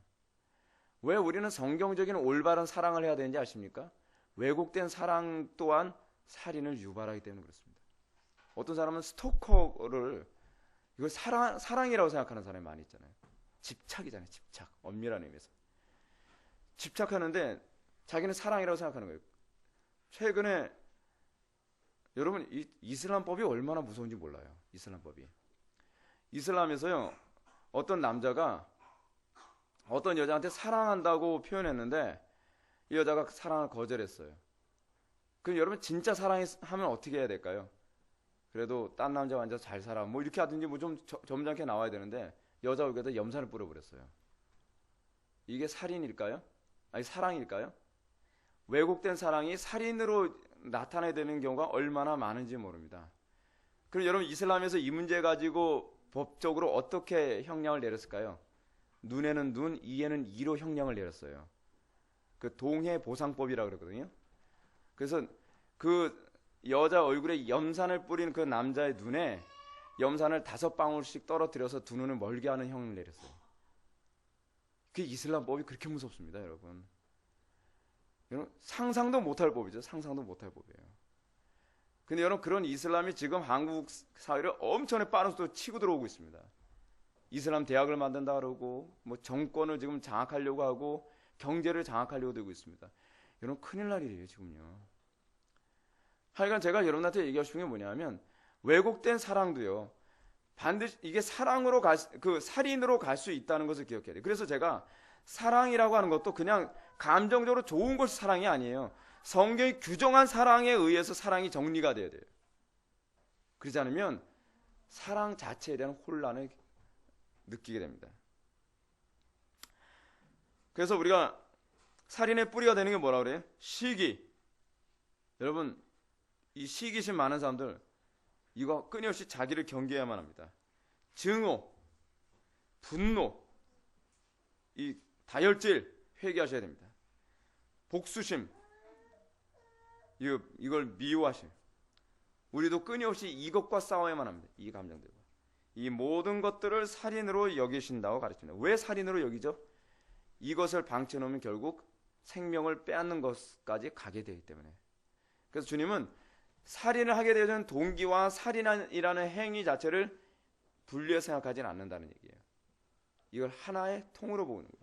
왜 우리는 성경적인 올바른 사랑을 해야 되는지 아십니까? 왜곡된 사랑 또한 살인을 유발하기 때문에 그렇습니다. 어떤 사람은 스토커를 이걸 사랑이라고 생각하는 사람이 많이 있잖아요. 집착이잖아요. 집착. 엄밀한 의미에서 집착하는데 자기는 사랑이라고 생각하는 거예요. 최근에 여러분 이 이슬람법이 얼마나 무서운지 몰라요. 이슬람법이. 이슬람에서요 어떤 남자가 어떤 여자한테 사랑한다고 표현했는데 이 여자가 사랑을 거절했어요. 그럼 여러분 진짜 사랑하면 어떻게 해야 될까요? 그래도 딴 남자와 앉아서 잘 살아 뭐 이렇게 하든지 뭐 좀 점잖게 나와야 되는데 여자 얼굴에다 염산을 뿌려버렸어요. 이게 살인일까요? 아니 사랑일까요? 왜곡된 사랑이 살인으로 나타나야 되는 경우가 얼마나 많은지 모릅니다. 그럼 여러분 이슬람에서 이 문제 가지고 법적으로 어떻게 형량을 내렸을까요? 눈에는 눈, 이에는 이로 형량을 내렸어요. 그 동해보상법이라고 그러거든요. 그래서 그 여자 얼굴에 염산을 뿌린 그 남자의 눈에 염산을 5방울씩 떨어뜨려서 두 눈을 멀게 하는 형을 내렸어요. 그 이슬람법이 그렇게 무섭습니다, 여러분. 상상도 못할 법이죠. 상상도 못할 법이에요. 근데 여러분 그런 이슬람이 지금 한국 사회를 엄청나게 빠른 속도로 치고 들어오고 있습니다. 이슬람 대학을 만든다 그러고 뭐 정권을 지금 장악하려고 하고 경제를 장악하려고 되고 있습니다. 여러분 큰일 날 일이에요 지금요. 하여간 제가 여러분한테 얘기하고 싶은 게 뭐냐면 왜곡된 사랑도요 반드시 이게 사랑으로 살인으로 갈 수 있다는 것을 기억해야 돼요. 그래서 제가 사랑이라고 하는 것도 그냥 감정적으로 좋은 것이 사랑이 아니에요. 성경이 규정한 사랑에 의해서 사랑이 정리가 돼야 돼요. 그러지 않으면 사랑 자체에 대한 혼란을 느끼게 됩니다. 그래서 우리가 살인의 뿌리가 되는 게 뭐라 그래요? 시기. 여러분 이 시기심 많은 사람들 이거 끊임없이 자기를 경계해야만 합니다. 증오, 분노, 이 다혈질 회개하셔야 됩니다. 복수심, 이걸 미워하심. 우리도 끊임없이 이것과 싸워야만 합니다. 이 감정들과. 이 모든 것들을 살인으로 여기신다고 가르칩니다. 왜 살인으로 여기죠? 이것을 방치해놓으면 결국 생명을 빼앗는 것까지 가게 되기 때문에. 그래서 주님은 살인을 하게 되는 동기와 살인이라는 행위 자체를 분리해 생각하지는 않는다는 얘기예요. 이걸 하나의 통으로 보는 거예요.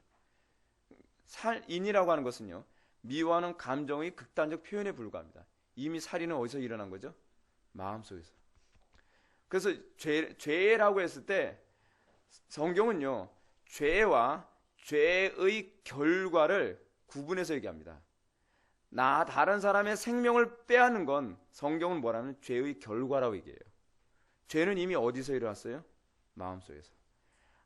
살인이라고 하는 것은요, 미워하는 감정의 극단적 표현에 불과합니다. 이미 살인은 어디서 일어난 거죠? 마음속에서. 그래서 죄라고 했을 때 성경은요, 죄와 죄의 결과를 구분해서 얘기합니다. 다른 사람의 생명을 빼앗는 건 성경은 뭐라면 죄의 결과라고 얘기해요. 죄는 이미 어디서 일어났어요? 마음속에서.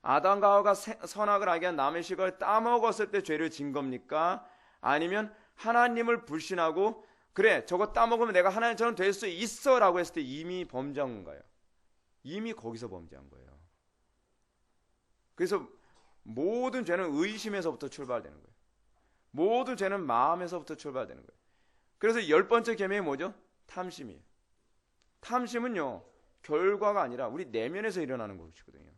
아담과 하와가 선악을 알게 한 남의 식을 따먹었을 때 죄를 진 겁니까? 아니면 하나님을 불신하고 그래 저거 따먹으면 내가 하나님처럼 될 수 있어 라고 했을 때 이미 범죄한 건가요? 이미 거기서 범죄한 거예요. 그래서 모든 죄는 의심에서부터 출발되는 거예요. 모든 죄는 마음에서부터 출발되는 거예요. 그래서 10번째 계명이 뭐죠? 탐심이에요. 탐심은요 결과가 아니라 우리 내면에서 일어나는 것이거든요.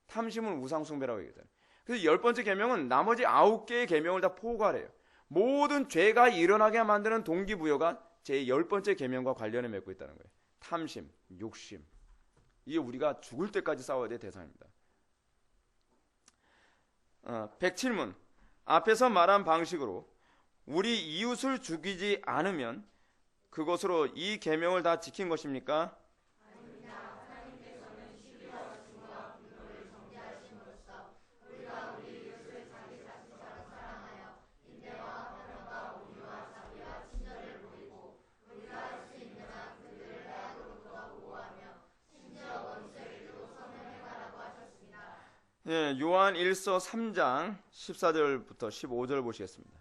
탐심은 우상숭배라고 얘기하잖아요. 그래서 10번째 계명은 나머지 9개의 계명을 다 포괄해요. 모든 죄가 일어나게 만드는 동기부여가 제 10번째 계명과 관련을 맺고 있다는 거예요. 탐심, 욕심. 이게 우리가 죽을 때까지 싸워야 될 대상입니다. 107문 앞에서 말한 방식으로 우리 이웃을 죽이지 않으면 그것으로 이 계명을 다 지킨 것입니까? 아닙니다. 하나님께서는 시기와 증오와 분노를 정죄하심으로써 우리가 우리 이웃을 자기 자신처럼 사랑하여 인내와 변화와 온유와 자비와 친절을 보이고 우리가 할 수 있는 한 그들을 해악으로부터 보호하며 심지어 원수에게도 선을 행하라고 하셨습니다. 예, 요한 1서 3장 14절부터 15절 보시겠습니다.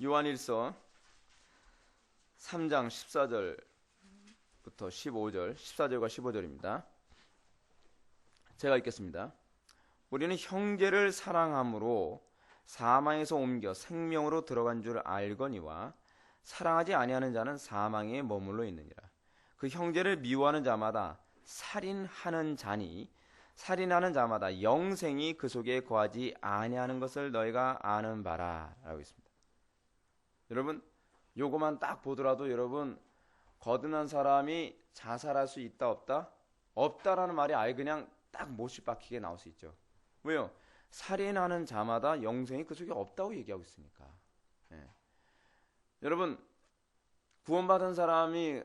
요한 1서 3장 14절부터 15절, 14절과 15절입니다. 제가 읽겠습니다. 우리는 형제를 사랑함으로 사망에서 옮겨 생명으로 들어간 줄 알거니와 사랑하지 아니하는 자는 사망에 머물러 있느니라. 그 형제를 미워하는 자마다 살인하는 자니 살인하는 자마다 영생이 그 속에 거하지 아니하는 것을 너희가 아는 바라 라고 있습니다. 여러분 요거만 딱 보더라도 여러분 거듭난 사람이 자살할 수 있다 없다? 없다라는 말이 아예 그냥 딱 못이 박히게 나올 수 있죠. 왜요? 살인하는 자마다 영생이 그 속에 없다고 얘기하고 있으니까. 예. 여러분 구원받은 사람이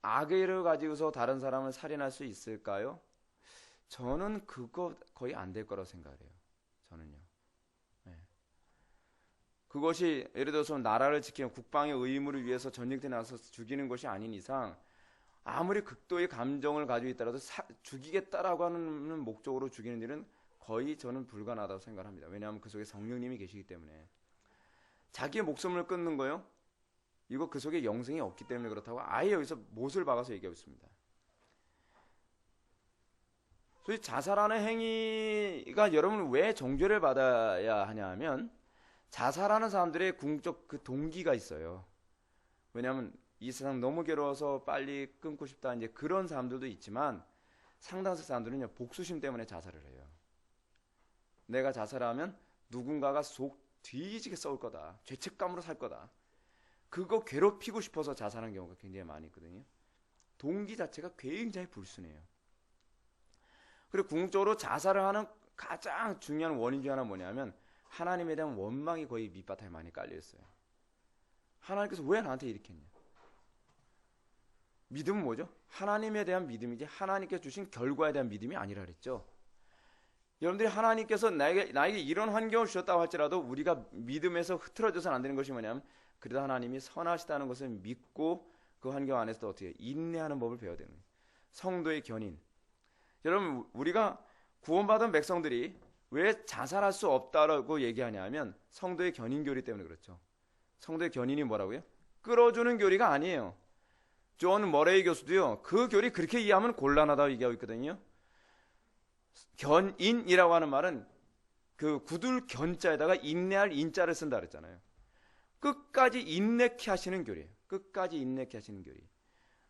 악의 일을 가지고서 다른 사람을 살인할 수 있을까요? 저는 그거 거의 안 될 거라고 생각해요. 저는요. 예. 그것이 예를 들어서 나라를 지키는 국방의 의무를 위해서 전쟁터에 나가서 죽이는 것이 아닌 이상 아무리 극도의 감정을 가지고 있더라도 죽이겠다라고 하는 목적으로 죽이는 일은 거의 저는 불가능하다고 생각합니다. 왜냐하면 그 속에 성령님이 계시기 때문에. 자기의 목숨을 끊는 거요? 이거 그 속에 영생이 없기 때문에 그렇다고 아예 여기서 못을 박아서 얘기하고 있습니다. 소위 자살하는 행위가 여러분 왜 정죄를 받아야 하냐 하면 자살하는 사람들의 궁극적 그 동기가 있어요. 왜냐하면 이 세상 너무 괴로워서 빨리 끊고 싶다 이제 그런 사람들도 있지만 상당수 사람들은요 복수심 때문에 자살을 해요. 내가 자살하면 누군가가 속 뒤지게 썩을 거다. 죄책감으로 살 거다. 그거 괴롭히고 싶어서 자살하는 경우가 굉장히 많이 있거든요. 동기 자체가 굉장히 불순해요. 그리고 궁극적으로 자살을 하는 가장 중요한 원인 중 하나는 뭐냐면 하나님에 대한 원망이 거의 밑바탕에 많이 깔려있어요. 하나님께서 왜 나한테 이렇게 했냐. 믿음은 뭐죠? 하나님에 대한 믿음이지 하나님께 주신 결과에 대한 믿음이 아니라 그랬죠. 여러분들이 하나님께서 나에게 이런 환경을 주셨다고 할지라도 우리가 믿음에서 흐트러져서는 안 되는 것이 뭐냐면 그래도 하나님이 선하시다는 것을 믿고 그 환경 안에서도 어떻게 인내하는 법을 배워야 되는 거예요. 성도의 견인. 여러분 우리가 구원받은 백성들이 왜 자살할 수 없다라고 얘기하냐 하면 성도의 견인 교리 때문에 그렇죠. 성도의 견인이 뭐라고요? 끌어주는 교리가 아니에요. 존 머레이 교수도요. 그 교리 그렇게 이해하면 곤란하다고 얘기하고 있거든요. 견인이라고 하는 말은 그 굳을 견자에다가 인내할 인자를 쓴다 그랬잖아요. 끝까지 인내케 하시는 교리예요. 끝까지 인내케 하시는 교리.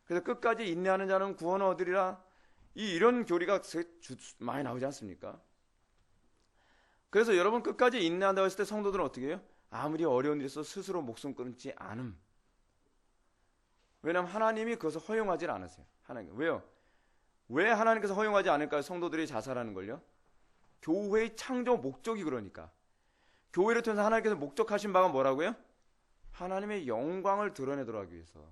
그래서 끝까지 인내하는 자는 구원을 얻으리라. 이런 교리가 많이 나오지 않습니까? 그래서 여러분 끝까지 인내한다고 했을 때 성도들은 어떻게 해요? 아무리 어려운 일이 있어도 스스로 목숨 끊지 않음. 왜냐하면 하나님이 그것을 허용하지 않으세요. 하나님. 왜요? 왜 하나님께서 허용하지 않을까요? 성도들이 자살하는 걸요? 교회의 창조 목적이 그러니까. 교회를 통해서 하나님께서 목적하신 바가 뭐라고요? 하나님의 영광을 드러내도록 하기 위해서.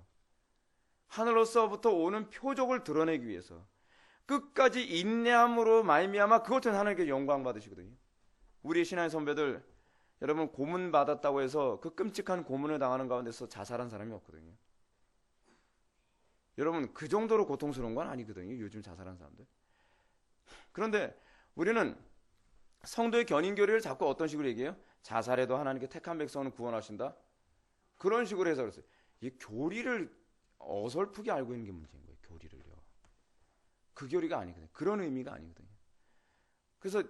하늘로서부터 오는 표적을 드러내기 위해서 끝까지 인내함으로 말미암아 그것은 하나님께 영광 받으시거든요. 우리 신앙의 선배들 여러분 고문 받았다고 해서 그 끔찍한 고문을 당하는 가운데서 자살한 사람이 없거든요. 여러분 그 정도로 고통스러운 건 아니거든요. 요즘 자살한 사람들. 그런데 우리는 성도의 견인교리를 자꾸 어떤 식으로 얘기해요? 자살해도 하나님께 택한 백성은 구원하신다. 그런 식으로 해서 그랬어요. 이 교리를 어설프게 알고 있는 게 문제인 거예요. 교리를요. 그 교리가 아니거든요. 그런 의미가 아니거든요. 그래서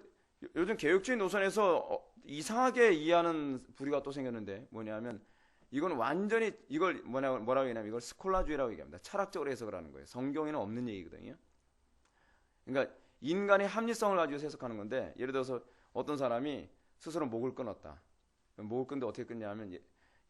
요즘 개혁주의 노선에서 이상하게 이해하는 부류가 또 생겼는데 뭐냐면 이건 완전히 이걸 뭐라고 얘기하냐면 이걸 스콜라주의라고 얘기합니다. 철학적으로 해석을 하는 거예요. 성경에는 없는 얘기거든요. 그러니까 인간의 합리성을 가지고 해석하는 건데 예를 들어서 어떤 사람이 스스로 목을 끊었다. 목을 끊는데 어떻게 끊냐면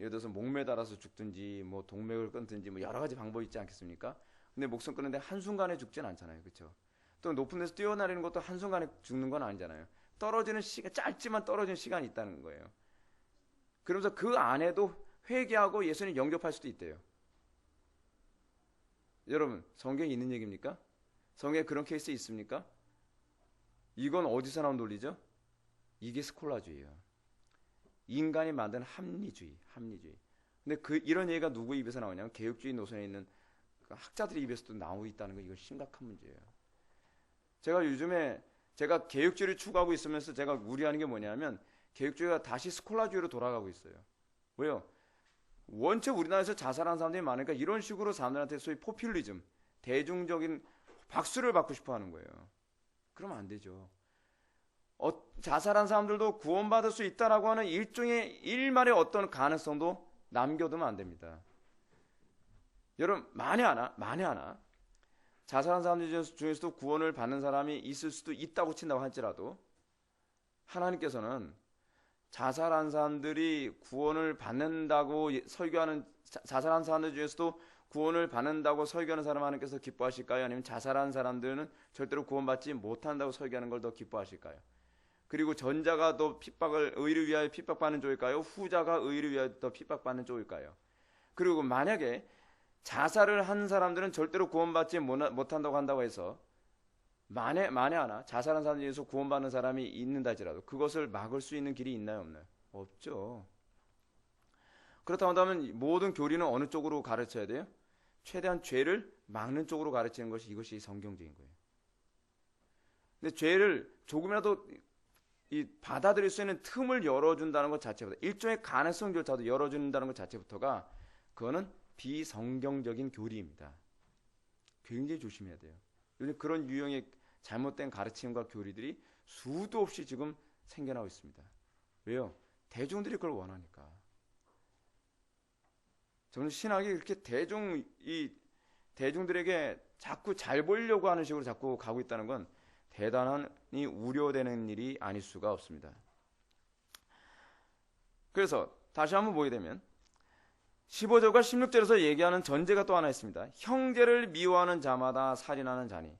예를 들어서 목 매달아서 죽든지 뭐 동맥을 끊든지 뭐 여러 가지 방법이 있지 않겠습니까? 근데 목숨 끊는데 한순간에 죽진 않잖아요. 그렇죠? 또 높은 데서 뛰어내리는 것도 한순간에 죽는 건 아니잖아요. 떨어지는 시간 짧지만 떨어지는 시간이 있다는 거예요. 그러면서 그 안에도 회개하고 예수님 영접할 수도 있대요. 여러분 성경에 있는 얘기입니까? 성경에 그런 케이스 있습니까? 이건 어디서 나온 논리죠? 이게 스콜라주의예요. 인간이 만든 합리주의. 근데 이런 얘기가 누구 입에서 나오냐면 개혁주의 노선에 있는 학자들의 입에서도 나오고 있다는 거 이건 심각한 문제예요. 제가 요즘에 제가 개혁주의를 추구하고 있으면서 제가 우려하는 게 뭐냐면 개혁주의가 다시 스콜라주의로 돌아가고 있어요. 왜요? 원체 우리나라에서 자살한 사람들이 많으니까 이런 식으로 사람들한테 소위 포퓰리즘, 대중적인 박수를 받고 싶어 하는 거예요. 그러면 안 되죠. 자살한 사람들도 구원받을 수 있다라고 하는 일말의 어떤 가능성도 남겨두면 안 됩니다. 여러분 만에 하나 자살한 사람들 중에서도 구원을 받는 사람이 있을 수도 있다고 친다고 할지라도 하나님께서는 자살한 사람들이 구원을 받는다고 설교하는 자살한 사람들 중에서도 구원을 받는다고 설교하는 사람 하나님께서 기뻐하실까요? 아니면 자살한 사람들은 절대로 구원받지 못한다고 설교하는 걸 더 기뻐하실까요? 그리고 전자가 더 의를 위하여 핍박받는 쪽일까요? 후자가 의를 위하여 더 핍박받는 쪽일까요? 그리고 만약에 자살을 한 사람들은 절대로 구원받지 못한다고 한다고 해서 만에 하나 자살한 사람 중에서 구원받는 사람이 있는다 할지라도 그것을 막을 수 있는 길이 있나요 없나요? 없죠. 그렇다고 한다면 모든 교리는 어느 쪽으로 가르쳐야 돼요? 최대한 죄를 막는 쪽으로 가르치는 것이 이것이 성경적인 거예요. 근데 죄를 조금이라도 받아들일 수 있는 틈을 열어준다는 것 자체보다 일종의 가능성조차도 열어준다는 것 자체부터가 그거는 비성경적인 교리입니다. 굉장히 조심해야 돼요. 요즘 그런 유형의 잘못된 가르침과 교리들이 수도 없이 지금 생겨나고 있습니다. 왜요? 대중들이 그걸 원하니까. 저는 신학이 이렇게 대중들에게 자꾸 잘 보이려고 하는 식으로 자꾸 가고 있다는 건 대단히 우려되는 일이 아닐 수가 없습니다. 그래서 다시 한번 보게 되면 15절과 16절에서 얘기하는 전제가 또 하나 있습니다. 형제를 미워하는 자마다 살인하는 자니.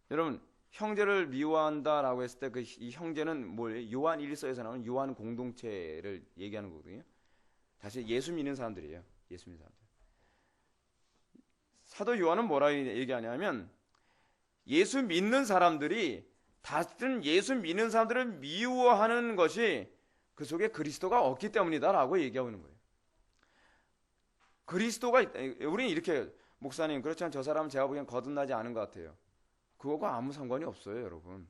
여러분 형제를 미워한다라고 했을 때 그 이 형제는 뭐예요? 요한 1서에서 나오는 요한 공동체를 얘기하는 거거든요. 다시 예수 믿는 사람들이에요. 예수 믿는 사람들. 사도 요한은 뭐라고 얘기하냐면 예수 믿는 사람들이 다른 예수 믿는 사람들을 미워하는 것이 그 속에 그리스도가 없기 때문이다라고 얘기하고 있는 거예요. 그리스도가 우리는 이렇게 목사님 그렇지만 저 사람은 제가 보기엔 거듭나지 않은 것 같아요. 그거가 아무 상관이 없어요, 여러분.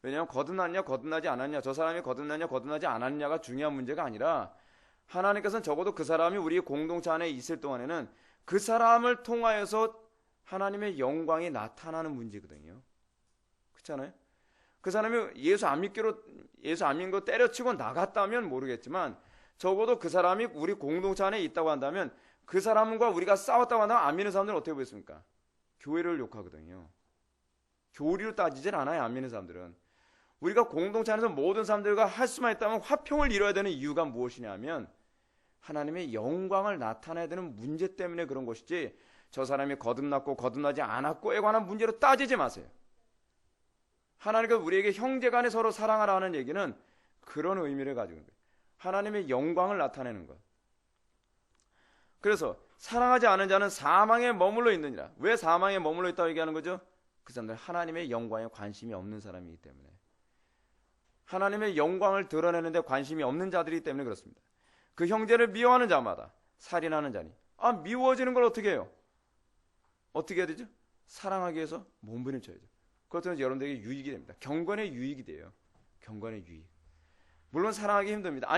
왜냐하면 거듭나지 않았냐, 저 사람이 거듭나지 않았냐가 중요한 문제가 아니라 하나님께서는 적어도 그 사람이 우리 공동체 안에 있을 동안에는 그 사람을 통하여서 하나님의 영광이 나타나는 문제거든요. 그렇잖아요? 그 사람이 예수 안 믿고 때려치고 나갔다면 모르겠지만 적어도 그 사람이 우리 공동체 안에 있다고 한다면 그 사람과 우리가 싸웠다고 한다면 안 믿는 사람들은 어떻게 보겠습니까? 교회를 욕하거든요. 교리로 따지질 않아요. 안 믿는 사람들은. 우리가 공동체 안에서 모든 사람들과 할 수만 있다면 화평을 이뤄야 되는 이유가 무엇이냐면 하나님의 영광을 나타내야 되는 문제 때문에 그런 것이지 저 사람이 거듭났고 거듭나지 않았고에 관한 문제로 따지지 마세요. 하나님께서 우리에게 형제간에 서로 사랑하라는 얘기는 그런 의미를 가지고 있는 거예요. 하나님의 영광을 나타내는 것. 그래서 사랑하지 않은 자는 사망에 머물러 있느니라. 왜 사망에 머물러 있다고 얘기하는 거죠? 그 사람들 하나님의 영광에 관심이 없는 사람이기 때문에, 하나님의 영광을 드러내는데 관심이 없는 자들이기 때문에 그렇습니다. 그 형제를 미워하는 자마다 살인하는 자니, 미워지는 걸 어떻게 해요? 어떻게 해야 되죠? 사랑하기 위해서 몸부림쳐야죠. 그것은 여러분들에게 유익이 됩니다. 경건의 유익이 돼요. 경건의 유익. 물론 사랑하기 힘듭니다.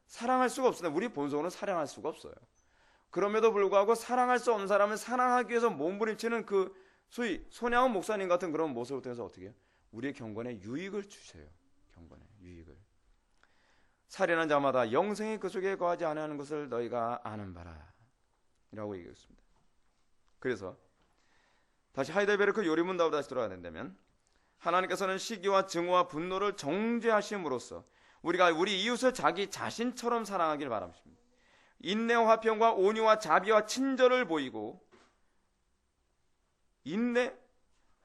사랑할 수가 없습니다. 우리 본성으로는 사랑할 수가 없어요. 그럼에도 불구하고 사랑할 수 없는 사람은 사랑하기 위해서 몸부림치는 그 소위 손양훈 목사님 같은 그런 모습을 통해서 어떻게 해요? 우리의 경건에 유익을 주세요. 경건에 유익을. 살인한 자마다 영생이 그 속에 거하지 아니하는 것을 너희가 아는 바라 라고 얘기했습니다. 그래서 다시 하이델베르크 요리문답으로 다시 돌아가야 된다면, 하나님께서는 시기와 증오와 분노를 정죄하심으로써 우리가 우리 이웃을 자기 자신처럼 사랑하길 바랍니다. 인내와 화평과 온유와 자비와 친절을 보이고, 인내,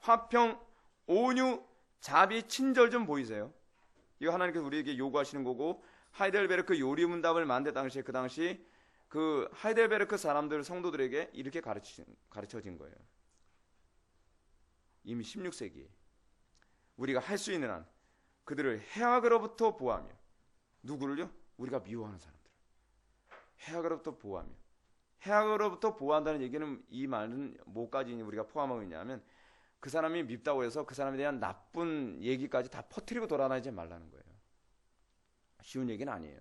화평, 온유, 자비, 친절 좀 보이세요? 이거 하나님께서 우리에게 요구하시는 거고, 하이델베르크 요리문답을 만들 당시에 그 당시 그 하이델베르크 사람들 성도들에게 이렇게 가르쳐진 거예요. 이미 16세기에 우리가 할 수 있는 한 그들을 해악으로부터 보호하며, 누구를요? 우리가 미워하는 사람들 해악으로부터 보호하며. 해악으로부터 보호한다는 얘기는, 이 말은 뭐까지 우리가 포함하고 있냐면, 그 사람이 밉다고 해서 그 사람에 대한 나쁜 얘기까지 다 퍼뜨리고 돌아다니지 말라는 거예요. 쉬운 얘기는 아니에요.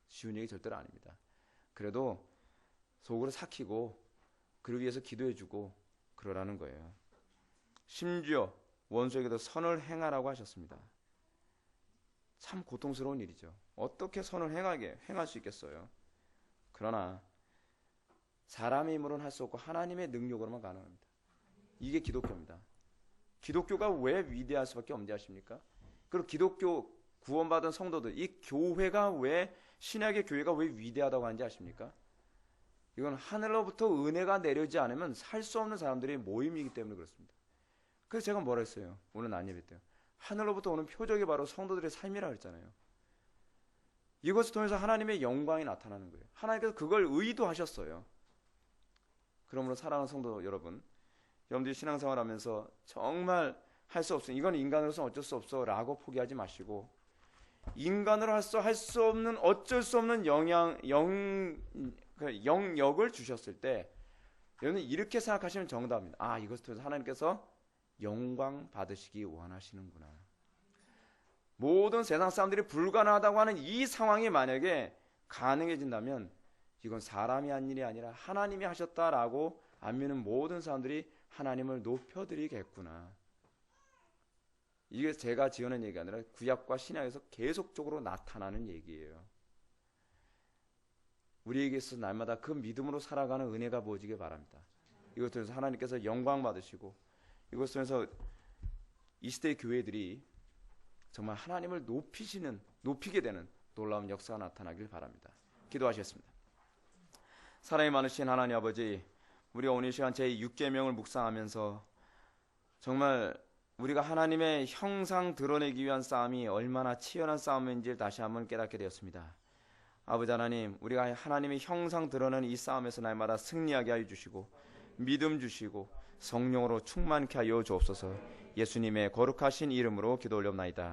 쉬운 얘기 절대로 아닙니다. 그래도 속으로 삭히고 그를 위해서 기도해주고 그러라는 거예요. 심지어 원수에게도 선을 행하라고 하셨습니다. 참 고통스러운 일이죠. 어떻게 선을 행할 수 있겠어요? 그러나 사람의 힘으로는 할 수 없고 하나님의 능력으로만 가능합니다. 이게 기독교입니다. 기독교가 왜 위대할 수밖에 없는지 아십니까? 그리고 기독교 구원받은 성도들, 이 교회가 왜, 신약의 교회가 왜 위대하다고 하는지 아십니까? 이건 하늘로부터 은혜가 내려오지 않으면 살 수 없는 사람들의 모임이기 때문에 그렇습니다. 그래서 제가 뭐라 했어요? 오늘 안예배 때요. 하늘로부터 오는 표적이 바로 성도들의 삶이라고 했잖아요. 이것을 통해서 하나님의 영광이 나타나는 거예요. 하나님께서 그걸 의도하셨어요. 그러므로 사랑하는 성도 여러분, 여러분들이 신앙생활 하면서 정말 할 수 없어, 이건 인간으로서 어쩔 수 없어 라고 포기하지 마시고, 인간으로 할 수 없는, 어쩔 수 없는 영역을 주셨을 때 여러분 이렇게 생각하시면 정답입니다. 이것을 통해서 하나님께서 영광 받으시기 원하시는구나. 모든 세상 사람들이 불가능하다고 하는 이 상황이 만약에 가능해진다면, 이건 사람이 한 일이 아니라 하나님이 하셨다라고 안 믿는 모든 사람들이 하나님을 높여드리겠구나. 이게 제가 지어낸 얘기가 아니라 구약과 신약에서 계속적으로 나타나는 얘기예요. 우리에게 있어서 날마다 그 믿음으로 살아가는 은혜가 부어지길 바랍니다. 이것을 통해서 하나님께서 영광 받으시고, 이것을 통해서 이 시대의 교회들이 정말 하나님을 높이게 되는 놀라운 역사가 나타나길 바랍니다. 기도하시겠습니다. 사랑이 많으신 하나님 아버지, 우리가 오늘 이 시간 제6계명을 묵상하면서 정말 우리가 하나님의 형상 드러내기 위한 싸움이 얼마나 치열한 싸움인지를 다시 한번 깨닫게 되었습니다. 아버지 하나님, 우리가 하나님의 형상 드러내는 이 싸움에서 날마다 승리하게 하여 주시고, 믿음 주시고 성령으로 충만케 하여 주옵소서. 예수님의 거룩하신 이름으로 기도 올려옵나이다.